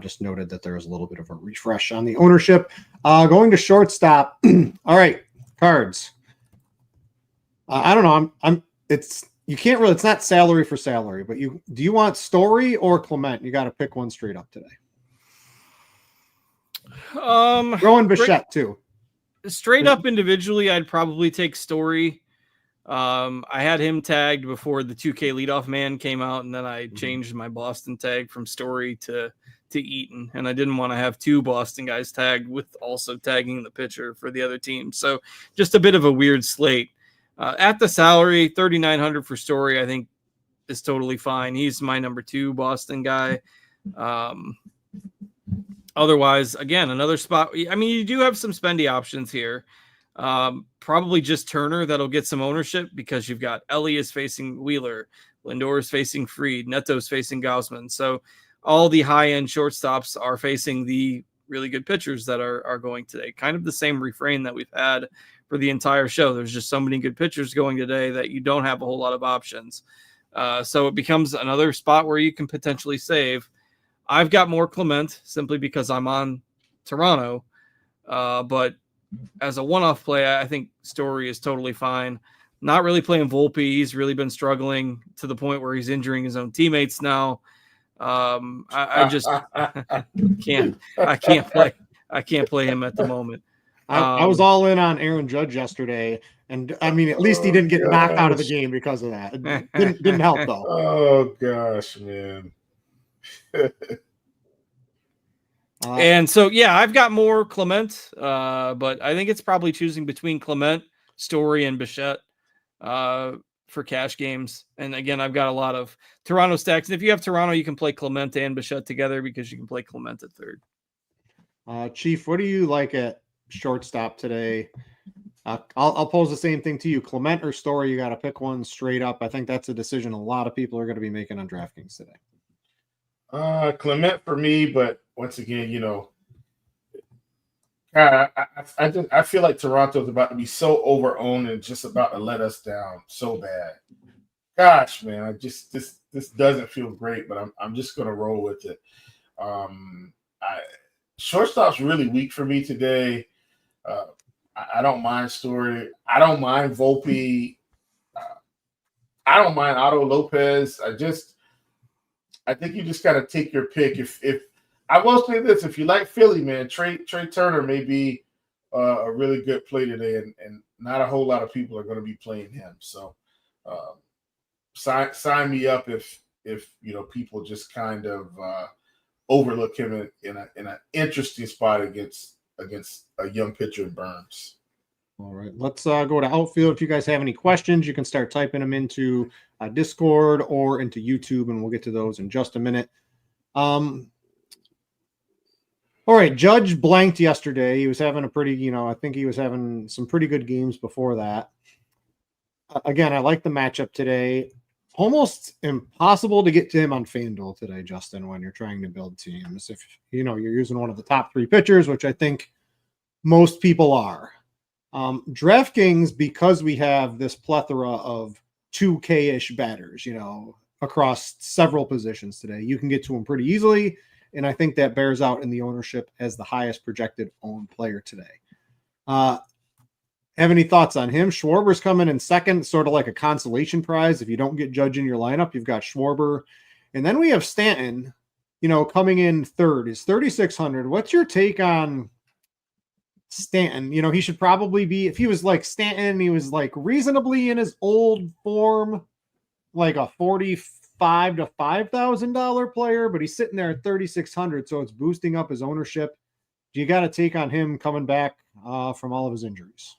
just noted that there was a little bit of a refresh on the ownership. Going to shortstop. All right, cards. I don't know. You can't really, it's not salary for salary, but do you want Story or Clement? You got to pick one straight up today. Rowan Bichette too. Straight up individually, I'd probably take Story. I had him tagged before the 2K leadoff man came out, and then I changed my Boston tag from Story to Eaton, and I didn't want to have two Boston guys tagged with also tagging the pitcher for the other team. So just a bit of a weird slate. At the salary, $3,900 for Story, I think is totally fine. He's my number 2 Boston guy. Otherwise, again, another spot. I mean, you do have some spendy options here. Probably just Turner that'll get some ownership because you've got Ellie is facing Wheeler, Lindor is facing Fried, Neto's facing Gausman. So all the high-end shortstops are facing the really good pitchers that are going today. Kind of the same refrain that we've had for the entire show. There's just so many good pitchers going today that you don't have a whole lot of options. So it becomes another spot where you can potentially save. I've got more Clement simply because I'm on Toronto. But as a one-off play, I think Story is totally fine. Not really playing Volpe. He's really been struggling to the point where he's injuring his own teammates now. I just can't play him at the moment. I was all in on Aaron Judge yesterday, and I mean, at least he didn't get knocked out of the game because of that. It didn't help though. Oh gosh, man. And so, yeah, I've got more Clement, but I think it's probably choosing between Clement, Story, and Bichette for cash games. And again, I've got a lot of Toronto stacks. And if you have Toronto, you can play Clement and Bichette together because you can play Clement at third. Chief, what do you like at shortstop today? I'll pose the same thing to you. Clement or Story, you got to pick one straight up. I think that's a decision a lot of people are going to be making on DraftKings today. Clement for me, but once again, you know, I feel like Toronto's about to be so overowned and just about to let us down so bad. Gosh, man, this doesn't feel great, but I'm just gonna roll with it. Shortstop's really weak for me today. I don't mind Story. I don't mind Volpe. I don't mind Otto Lopez. I think you just got to take your pick. If I will say this, if you like Philly, man, Trey Turner may be a really good play today, and not a whole lot of people are going to be playing him. So sign me up if you know people just kind of overlook him in an interesting spot against a young pitcher in Burns. All right, let's go to Outfield. If you guys have any questions, you can start typing them into Discord or into YouTube, and we'll get to those in just a minute. All right, Judge blanked yesterday. He was having a pretty, I think he was having some pretty good games before that. Again, I like the matchup today. Almost impossible to get to him on FanDuel today, Justin, when you're trying to build teams. If, you're using one of the top 3 pitchers, which I think most people are. DraftKings, because we have this plethora of 2K-ish batters, across several positions today, you can get to them pretty easily. And I think that bears out in the ownership as the highest projected owned player today. Have any thoughts on him? Schwarber's coming in second, sort of like a consolation prize. If you don't get Judge in your lineup, you've got Schwarber. And then we have Stanton, coming in third. Is 3,600. What's your take on Stanton? He should probably be, if he was like Stanton, he was like reasonably in his old form, like a $45,000 to $5,000 player, but he's sitting there at 3,600, so it's boosting up his ownership. Do you got a take on him coming back from all of his injuries?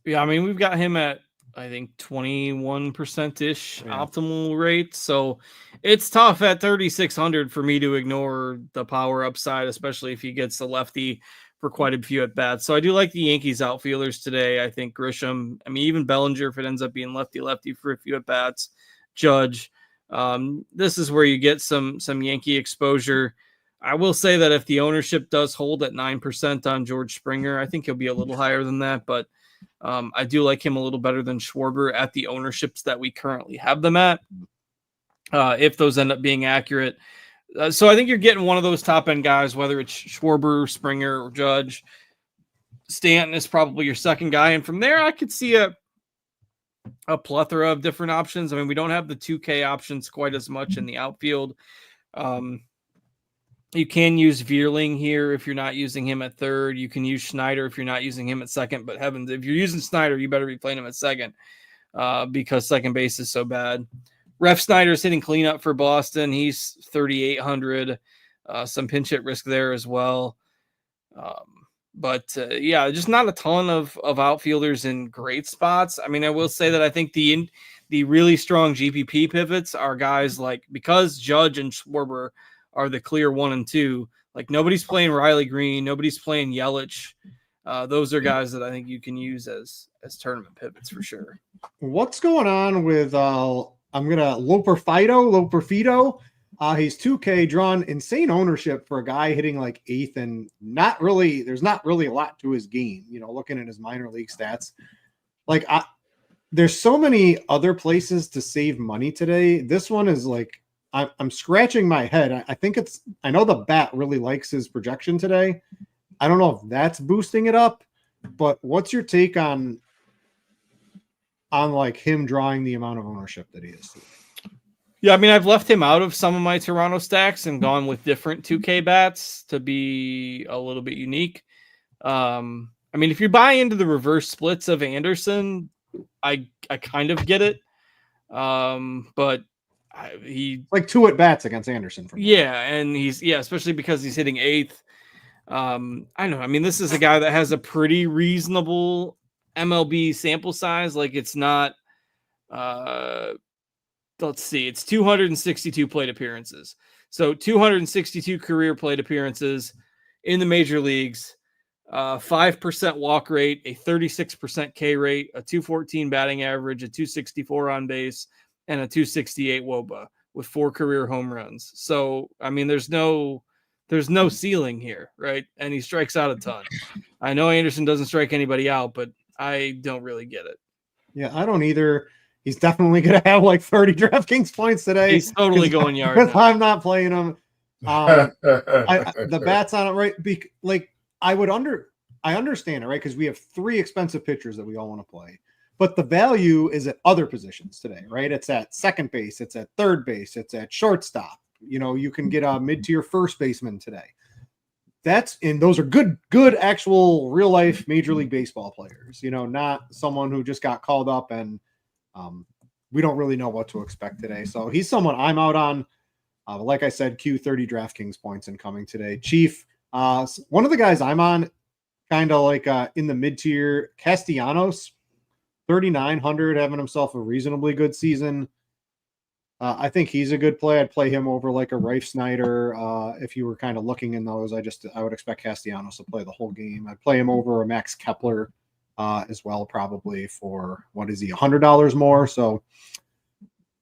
Yeah, I mean, we've got him at, I think, 21%-ish optimal rate. So it's tough at 3,600 for me to ignore the power upside, especially if he gets the lefty for quite a few at bats. So I do like the Yankees outfielders today. I think Grisham, even Bellinger, if it ends up being lefty for a few at bats, Judge. This is where you get some Yankee exposure. I will say that if the ownership does hold at 9% on George Springer, I think he'll be a little higher than that, but I do like him a little better than Schwarber at the ownerships that we currently have them at, if those end up being accurate. So I think you're getting one of those top-end guys, whether it's Schwarber, Springer, or Judge. Stanton is probably your second guy, and from there I could see a a plethora of different options. I mean, we don't have the 2K options quite as much in the outfield. You can use Veerling here if you're not using him at third. You can use Schneider if you're not using him at second. But heavens, if you're using Schneider, you better be playing him at second because second base is so bad. Ref Snyder's hitting cleanup for Boston. He's 3,800. Some pinch hit risk there as well. But yeah, just not a ton of outfielders in great spots. I mean, I will say that I think the really strong GPP pivots are guys like, because Judge and Schwarber are the clear 1 and 2. Like, nobody's playing Riley Green, nobody's playing Yelich. Those are guys that I think you can use as tournament pivots for sure. What's going on with I'm gonna Loper Fido? He's 2K, drawn insane ownership for a guy hitting like 8th, and there's not really a lot to his game. You know, looking at his minor league stats, like there's so many other places to save money today. This one is like, I'm scratching my head. I know the bat really likes his projection today. I don't know if that's boosting it up, but what's your take on like him drawing the amount of ownership that he is today? Yeah, I mean, I've left him out of some of my Toronto stacks and gone with different 2K bats to be a little bit unique. I mean, if you buy into the reverse splits of Anderson, I kind of get it. But he like 2 at bats against Anderson. And especially because he's hitting 8th. I don't know. I mean, this is a guy that has a pretty reasonable MLB sample size. Like, it's not, let's see, it's 262 plate appearances. So 262 career plate appearances in the major leagues, 5% walk rate, a 36% K rate, a 214 batting average, a 264 on base, and a 268 WOBA with 4 career home runs. So, I mean, there's no ceiling here, right? And he strikes out a ton. I know Anderson doesn't strike anybody out, but I don't really get it. Yeah, I don't either. He's definitely going to have like 30 DraftKings points today. He's totally going yard. I'm not playing him. The bat's on it, right? I understand it, right? Because we have 3 expensive pitchers that we all want to play. But the value is at other positions today, right? It's at second base. It's at third base. It's at shortstop. You know, you can get a mid-tier first baseman today. Those are good actual real life Major League Baseball players, you know, not someone who just got called up and we don't really know what to expect today. So he's someone I'm out on. Like I said, Q30 DraftKings points incoming today. Chief, one of the guys I'm on, kind of like in the mid-tier, Castellanos, 3,900, having himself a reasonably good season. I think he's a good play. I'd play him over like a Rife Snyder. If you were kind of looking in those, I would expect Castellanos to play the whole game. I'd play him over a Max Kepler as well, probably for, what is he, $100 more. So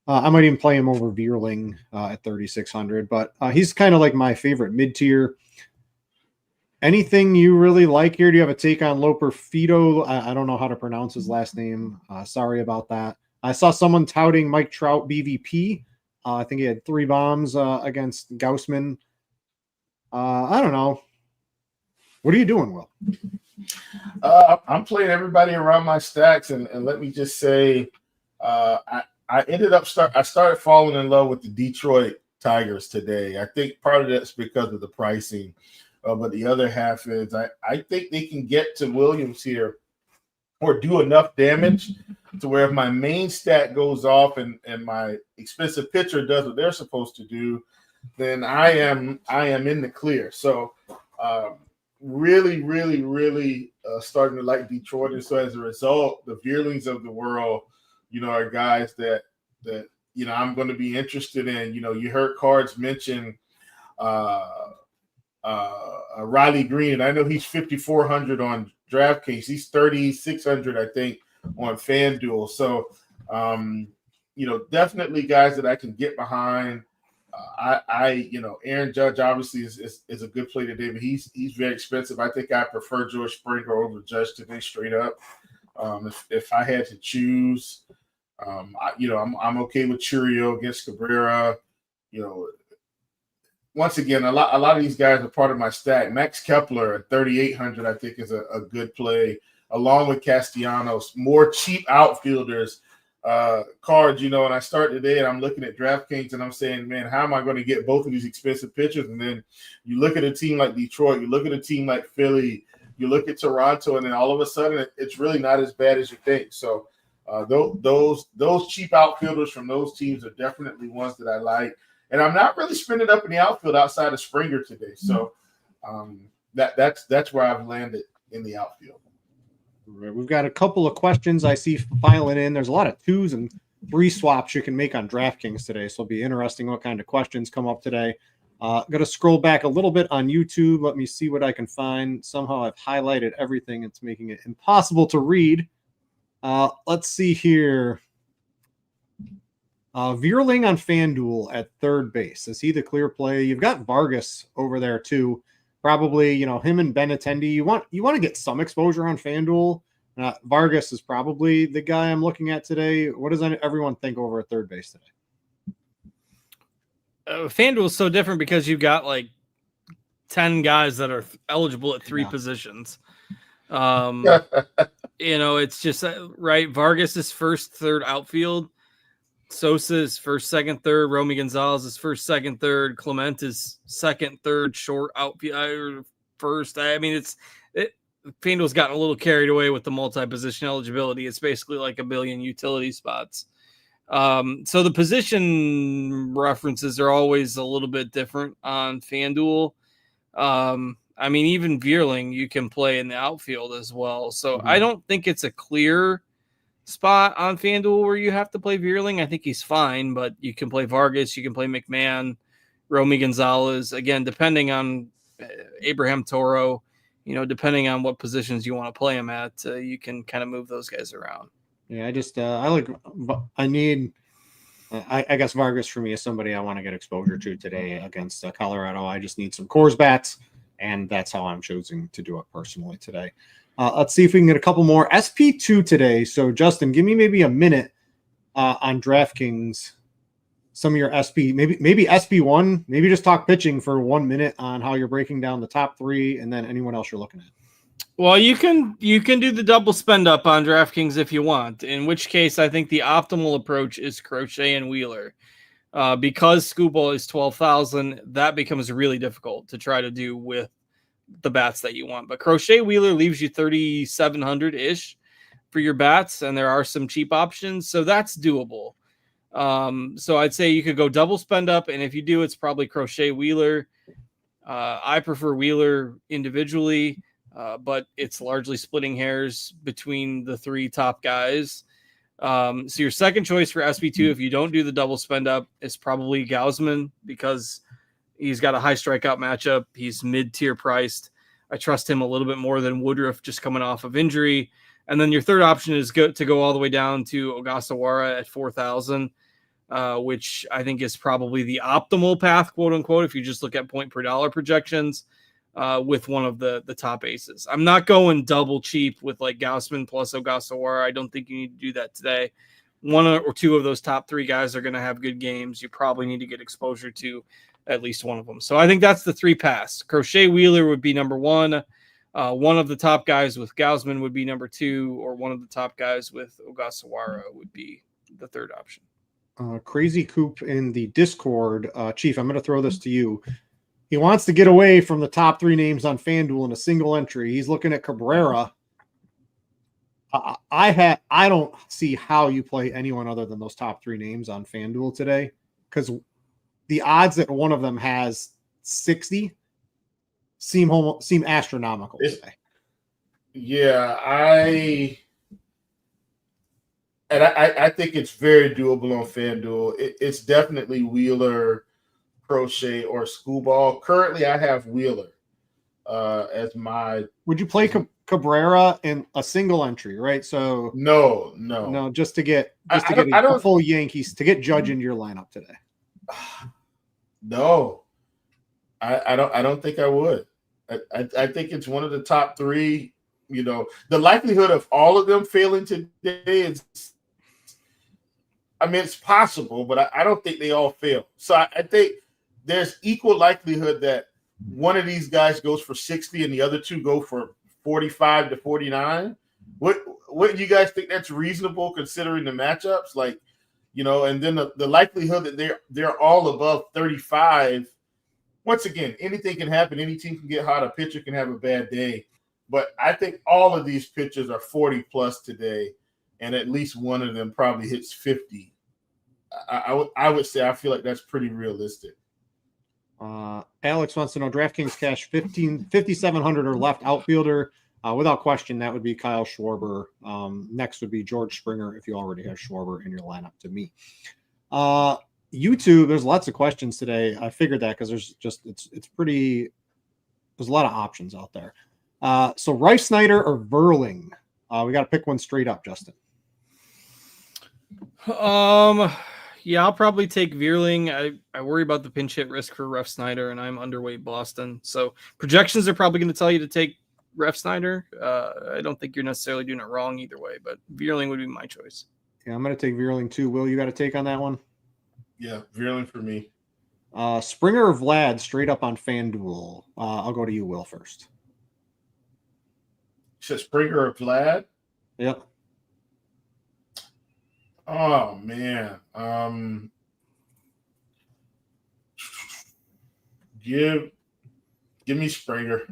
I might even play him over Veerling at 3,600, but he's kind of like my favorite mid-tier. Anything you really like here? Do you have a take on Loper Fido? I don't know how to pronounce his last name. Sorry about that. I saw someone touting Mike Trout BVP. I think he had 3 bombs against Gaussman. I don't know. What are you doing, Will? I'm playing everybody around my stacks, and let me just say, I started falling in love with the Detroit Tigers today. I think part of that's because of the pricing, but the other half is I think they can get to Williams here or do enough damage to where if my main stat goes off and my expensive pitcher does what they're supposed to do, then I am in the clear. So really starting to like Detroit. And so as a result, the Veerlings of the world, you know, are guys that you know I'm going to be interested in. You know, you heard Cards mention Riley Green. I know he's 5,400 on DraftKings. He's 3,600, I think, on FanDuel. So, you know, definitely guys that I can get behind. You know, Aaron Judge obviously is a good play today, but he's very expensive. I think I prefer George Springer over Judge today, straight up. If I had to choose, you know, I'm okay with Churio against Cabrera. You know, once again, a lot of these guys are part of my stack. Max Kepler at 3,800, I think, is a good play, along with Castellanos. More cheap outfielders cards, and I start today and I'm looking at DraftKings and I'm saying, man, how am I going to get both of these expensive pitchers? And then you look at a team like Detroit, you look at a team like Philly, you look at Toronto, and then all of a sudden it's really not as bad as you think. So those cheap outfielders from those teams are definitely ones that I like. And I'm not really spending up in the outfield outside of Springer today. So that's where I've landed in the outfield. We've got a couple of questions I see filing in. There's a lot of 2s and 3 swaps you can make on DraftKings today, so it'll be interesting what kind of questions come up today. Got to scroll back a little bit on YouTube. Let me see what I can find. Somehow I've highlighted everything. It's making it impossible to read. Let's see here. Vierling on FanDuel at third base. Is he the clear play? You've got Vargas over there too. Probably, him and Benintendi. You want to get some exposure on FanDuel. Vargas is probably the guy I'm looking at today. What does everyone think over at third base today? FanDuel is so different because you've got like 10 guys that are eligible at 3 positions. It's just right. Vargas is first, third outfield. Sosa is first, second, third. Romy Gonzalez is first, second, third. Clement is second, third, short, outfield, first. I mean, FanDuel's gotten a little carried away with the multi-position eligibility. It's basically like a billion utility spots. So the position references are always a little bit different on FanDuel. I mean, even Vierling, you can play in the outfield as well. So I don't think it's a clear spot on FanDuel where you have to play Vierling. I think he's fine, but you can play Vargas, you can play McMahon, Romy Gonzalez, again, depending on Abraham Toro, depending on what positions you want to play him at, you can kind of move those guys around. Yeah, I guess Vargas for me is somebody I want to get exposure to today against Colorado. I just need some Coors bats, and that's how I'm choosing to do it personally today. Let's see if we can get a couple more. SP2 today. So, Justin, give me maybe a minute on DraftKings. Some of your SP, maybe SP1, maybe just talk pitching for 1 minute on how you're breaking down the top 3 and then anyone else you're looking at. Well, you can do the double spend up on DraftKings if you want, in which case I think the optimal approach is Crochet and Wheeler. Because Skubal is 12,000, that becomes really difficult to try to do with the bats that you want. But Crochet Wheeler leaves you 3,700-ish for your bats, and there are some cheap options, so that's doable. So I'd say you could go double spend up, and if you do, it's probably Crochet Wheeler. I prefer Wheeler individually, but it's largely splitting hairs between the 3 top guys. So your second choice for SP2, if you don't do the double spend up, is probably Gausman because he's got a high strikeout matchup. He's mid-tier priced. I trust him a little bit more than Woodruff just coming off of injury. And then your third option is to go all the way down to Ogasawara at 4,000, which I think is probably the optimal path, quote unquote, if you just look at point per dollar projections with one of the top aces. I'm not going double cheap with like Gausman plus Ogasawara. I don't think you need to do that today. 1 or 2 of those top 3 guys are going to have good games. You probably need to get exposure to at least one of them. So I think that's the 3 paths. Crochet Wheeler would be number 1. One of the top guys with Gausman would be number 2, or one of the top guys with Ogasawara would be the third option. Crazy Coop in the Discord. Chief, I'm going to throw this to you. He wants to get away from the top 3 names on FanDuel in a single entry. He's looking at Cabrera. I don't see how you play anyone other than those top 3 names on FanDuel today, because the odds that one of them has 60 seem astronomical today. Yeah, I think it's very doable on FanDuel. It's definitely Wheeler, Crochet, or Skubal. Currently, I have Wheeler as my. Would you play Cabrera in a single entry, right? So no, just to get a full Yankees, to get Judge into your lineup today. No, I don't think I would. I think it's one of the top 3. The likelihood of all of them failing today is, it's possible, but I don't think they all fail. So I think there's equal likelihood that one of these guys goes for 60 and the other 2 go for 45 to 49. what you guys think that's reasonable considering the matchups? Like, and then the likelihood that they're all above 35. Once again, anything can happen. Any team can get hot. A pitcher can have a bad day. But I think all of these pitchers are 40 plus today, and at least one of them probably hits 50. I would say I feel like that's pretty realistic. Alex wants to know DraftKings cash 5,700 or left outfielder. Without question, that would be Kyle Schwarber. Next would be George Springer if you already have Schwarber in your lineup to me. YouTube, there's lots of questions today. I figured that because there's a lot of options out there. So Rice Snyder or Verling? We got to pick one straight up, Justin. Yeah, I'll probably take Veerling. I worry about the pinch hit risk for Ref Snyder, and I'm underweight Boston. So projections are probably going to tell you to take Ref Snyder. I don't think you're necessarily doing it wrong either way, but Veerling would be my choice. Yeah, I'm going to take Veerling too. Will, you got a take on that one? Yeah, Veerling for me. Springer or Vlad straight up on FanDuel. I'll go to you, Will, first. Says Springer or Vlad? Yep. Oh man. Give me Springer.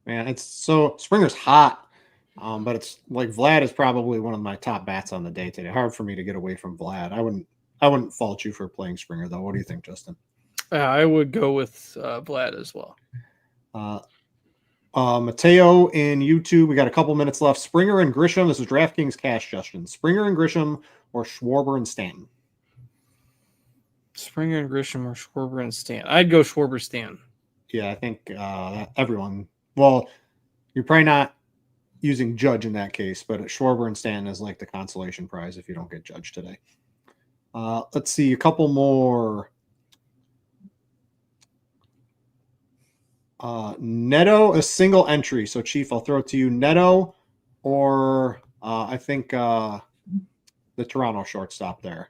Man, Springer's hot. But it's like Vlad is probably one of my top bats on the day today. Hard for me to get away from Vlad. I wouldn't fault you for playing Springer though. What do you think, Justin? I would go with Vlad as well. Mateo in YouTube. We got a couple minutes left. Springer and Grisham. This is DraftKings cash, Justin. Springer and Grisham or Schwarber and Stanton? Springer and Grisham or Schwarber and Stanton? I'd go Schwarber Stanton. Yeah, I think everyone. Well, you're probably not using Judge in that case, but Schwarber and Stanton is like the consolation prize if you don't get Judge today. Let's see a couple more. Neto, a single entry. So, Chief, I'll throw it to you. Neto or I think the Toronto shortstop there.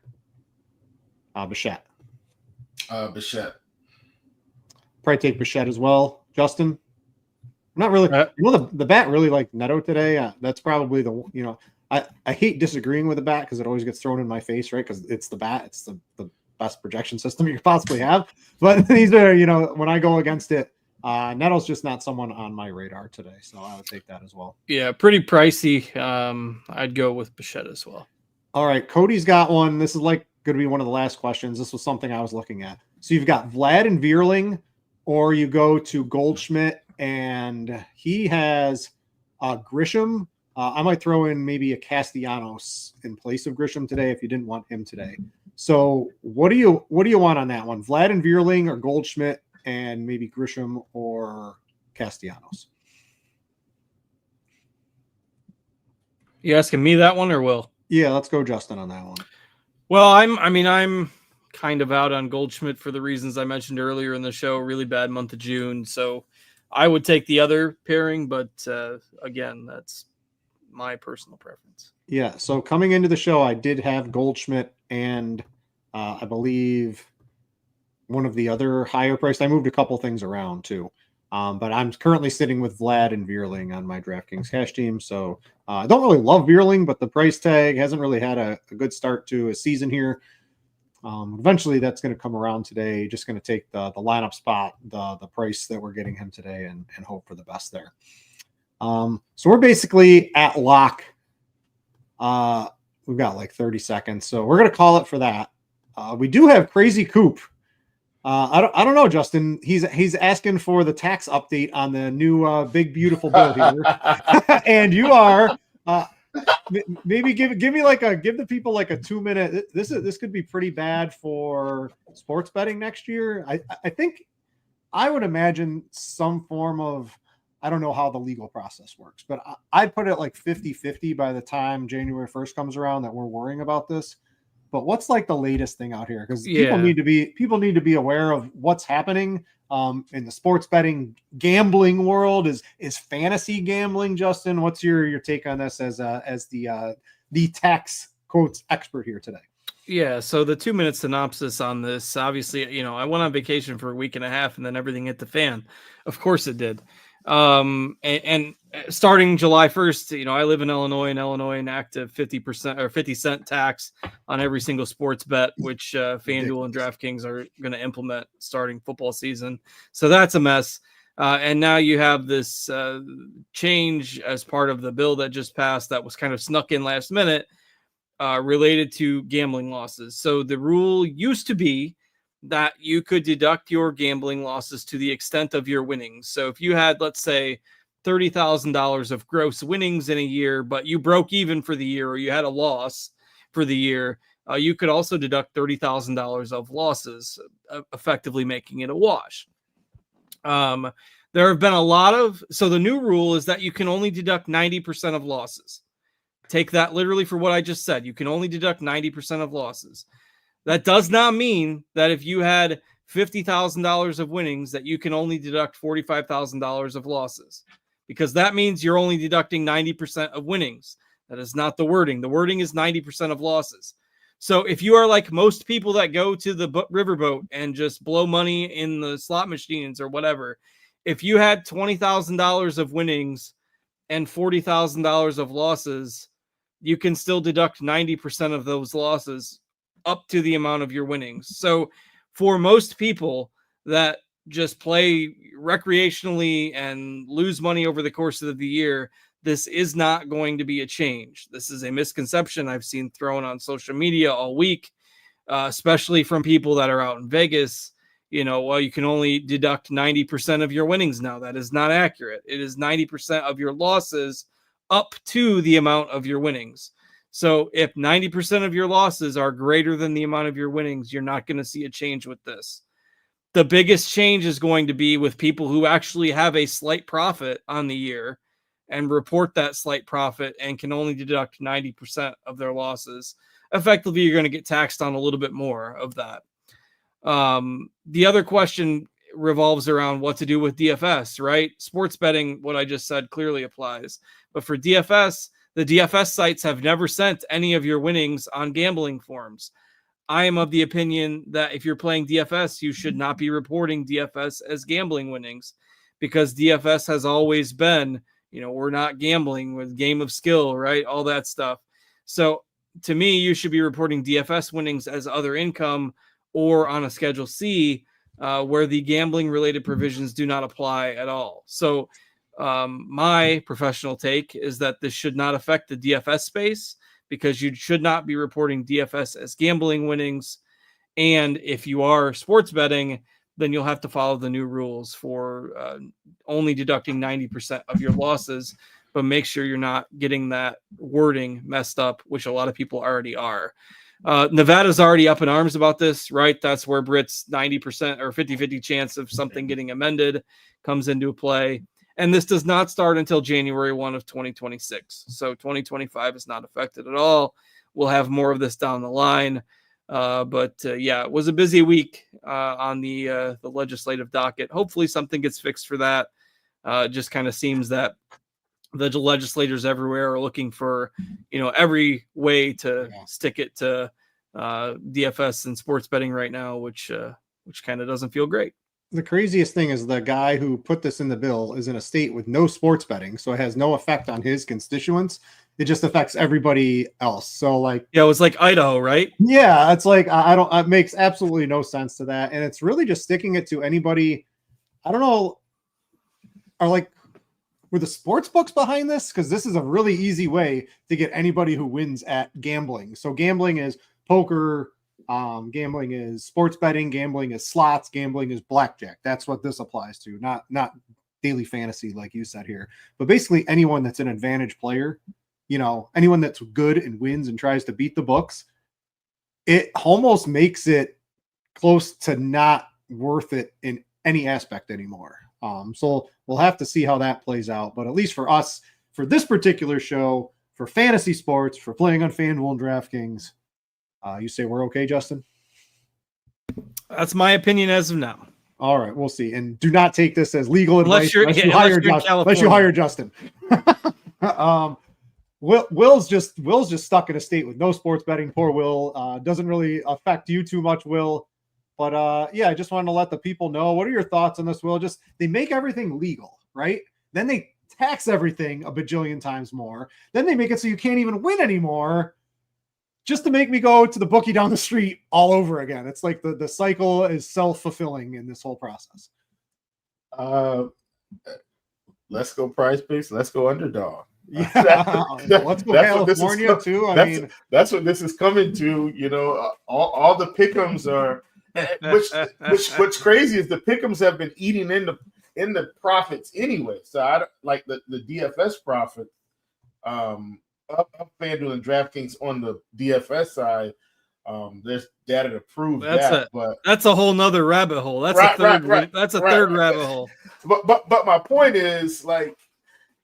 Bichette. Bichette. Probably take Bichette as well. Justin? Not really. The bat really liked Neto today. That's probably I hate disagreeing with the bat because it always gets thrown in my face, right? Because it's the bat. It's the best projection system you could possibly have. But these are, when I go against it, Neto's just not someone on my radar today. So I would take that as well. Yeah, pretty pricey. I'd go with Bichette as well. All right. Cody's got one. This is going to be one of the last questions. This was something I was looking at. So you've got Vlad and Veerling, or you go to Goldschmidt and he has Grisham. I might throw in maybe a Castellanos in place of Grisham today if you didn't want him today. So what do you want on that one? Vlad and Veerling or Goldschmidt and maybe Grisham or Castellanos? You asking me that one or Will? Yeah, let's go Justin on that one. Well, I'm kind of out on Goldschmidt for the reasons I mentioned earlier in the show. Really bad month of June. So I would take the other pairing, but again, that's my personal preference. Yeah. So coming into the show, I did have Goldschmidt and I believe one of the other higher priced. I moved a couple things around too. But I'm currently sitting with Vlad and Veerling on my DraftKings cash team. So I don't really love Veerling, but the price tag hasn't really had a good start to a season here. Eventually that's going to come around today. Just going to take the lineup spot, the price that we're getting him today and hope for the best there. So we're basically at lock. We've got like 30 seconds. So we're going to call it for that. We do have Crazy Coop. I don't know, Justin. He's asking for the tax update on the new big beautiful bill here, and you are maybe give the people like a 2-minute. This could be pretty bad for sports betting next year. I think I would imagine some form of, I don't know how the legal process works, but I'd put it like 50-50 by the time January 1st comes around that we're worrying about this. But what's like the latest thing out here? Because people need to be aware of what's happening in the sports betting gambling world. Is fantasy gambling, Justin? What's your take on this as the tax quotes expert here today? Yeah, so the 2-minute synopsis on this, obviously, I went on vacation for a week and a half and then everything hit the fan. Of course it did. And starting July 1st, I live in Illinois, and Illinois enacted 50% or 50-cent tax on every single sports bet, which FanDuel and DraftKings are going to implement starting football season. So that's a mess. And now you have this change as part of the bill that just passed that was kind of snuck in last minute related to gambling losses. So the rule used to be that you could deduct your gambling losses to the extent of your winnings. So if you had, let's say, $30,000 of gross winnings in a year, but you broke even for the year, or you had a loss for the year, you could also deduct $30,000 of losses, effectively making it a wash. There have been a lot of, so the new rule is that you can only deduct 90% of losses. Take that literally for what I just said. You can only deduct 90% of losses. That does not mean that if you had $50,000 of winnings that you can only deduct $45,000 of losses, because that means you're only deducting 90% of winnings. That is not the wording. The wording is 90% of losses. So if you are like most people that go to the riverboat and just blow money in the slot machines or whatever, if you had $20,000 of winnings and $40,000 of losses, you can still deduct 90% of those losses up to the amount of your winnings. So for most people that just play recreationally and lose money over the course of the year, this is not going to be a change. This is a misconception I've seen thrown on social media all week, especially from people that are out in Vegas. Well, you can only deduct 90% of your winnings now. That is not accurate. It is 90% of your losses up to the amount of your winnings. So if 90% of your losses are greater than the amount of your winnings, you're not going to see a change with this. The biggest change is going to be with people who actually have a slight profit on the year and report that slight profit and can only deduct 90% of their losses. Effectively, you're going to get taxed on a little bit more of that. The other question revolves around what to do with DFS, right? Sports betting, what I just said, clearly applies. But for DFS, the DFS sites have never sent any of your winnings on gambling forms. I am of the opinion that if you're playing DFS, you should not be reporting DFS as gambling winnings, because DFS has always been, we're not gambling with game of skill, right? All that stuff. So to me, you should be reporting DFS winnings as other income or on a Schedule C, where the gambling related provisions do not apply at all. So my professional take is that this should not affect the DFS space, because you should not be reporting DFS as gambling winnings. And if you are sports betting, then you'll have to follow the new rules for only deducting 90% of your losses, but make sure you're not getting that wording messed up, which a lot of people already are. Nevada's already up in arms about this, right? That's where Britt's 90% or 50-50 chance of something getting amended comes into play. And this does not start until January 1 of 2026. So 2025 is not affected at all. We'll have more of this down the line. But it was a busy week on the legislative docket. Hopefully something gets fixed for that. It just kind of seems that the legislators everywhere are looking for, every way to stick it to DFS and sports betting right now, which kind of doesn't feel great. The craziest thing is the guy who put this in the bill is in a state with no sports betting, so it has no effect on his constituents. It just affects everybody else. So it was like Idaho, right? Yeah, it's like it makes absolutely no sense to that, and it's really just sticking it to anybody. I don't know, were the sports books behind this? Because this is a really easy way to get anybody who wins at gambling. So gambling is poker. Gambling is sports betting, gambling is slots, gambling is blackjack. That's what this applies to, not daily fantasy like you said here. But basically anyone that's an advantage player, anyone that's good and wins and tries to beat the books, it almost makes it close to not worth it in any aspect anymore. So we'll have to see how that plays out. But at least for us, for this particular show, for fantasy sports, for playing on FanDuel and DraftKings, you say we're okay, Justin? That's my opinion as of now. All right, we'll see. And do not take this as legal advice unless you hire Justin. Will's just stuck in a state with no sports betting. Poor Will. Doesn't really affect you too much, Will. But I just wanted to let the people know. What are your thoughts on this, Will? Just they make everything legal, right? Then they tax everything a bajillion times more. Then they make it so you can't even win anymore, just to make me go to the bookie down the street all over again. It's like the cycle is self-fulfilling in this whole process. Let's go prize picks. Let's go underdog. Yeah, let's go California too. That's what this is coming to. You know, all the pick'ems are, what's crazy is the pick'ems have been eating in the profits anyway. So I don't like the DFS profit. Up FanDuel and DraftKings on the DFS side. There's data to prove but that's a whole nother rabbit hole. That's a third rabbit hole. But my point is, like,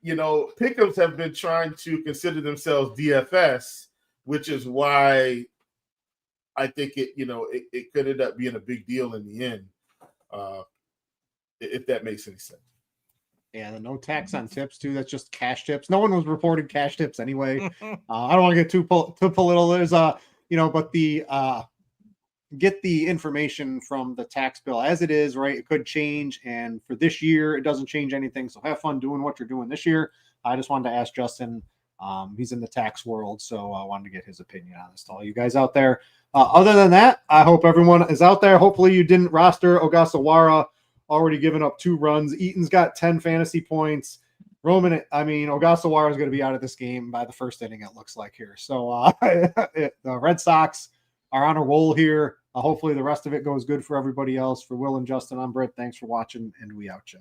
you know, pick'ems have been trying to consider themselves DFS, which is why I think it could end up being a big deal in the end, if that makes any sense. Yeah, the no tax on tips too. That's just cash tips. No one was reporting cash tips anyway. I don't want to get too political. There's but the get the information from the tax bill as it is, right? It could change, and for this year, it doesn't change anything. So have fun doing what you're doing this year. I just wanted to ask Justin. He's in the tax world, so I wanted to get his opinion on this to all you guys out there. Other than that, I hope everyone is out there. Hopefully you didn't roster Ogasawara, already given up 2 runs. Eaton's got 10 fantasy points. Ogasawara is going to be out of this game by the first inning, it looks like here. So the Red Sox are on a roll here. Hopefully the rest of it goes good for everybody else. For Will and Justin, I'm Britt. Thanks for watching, and we out, you.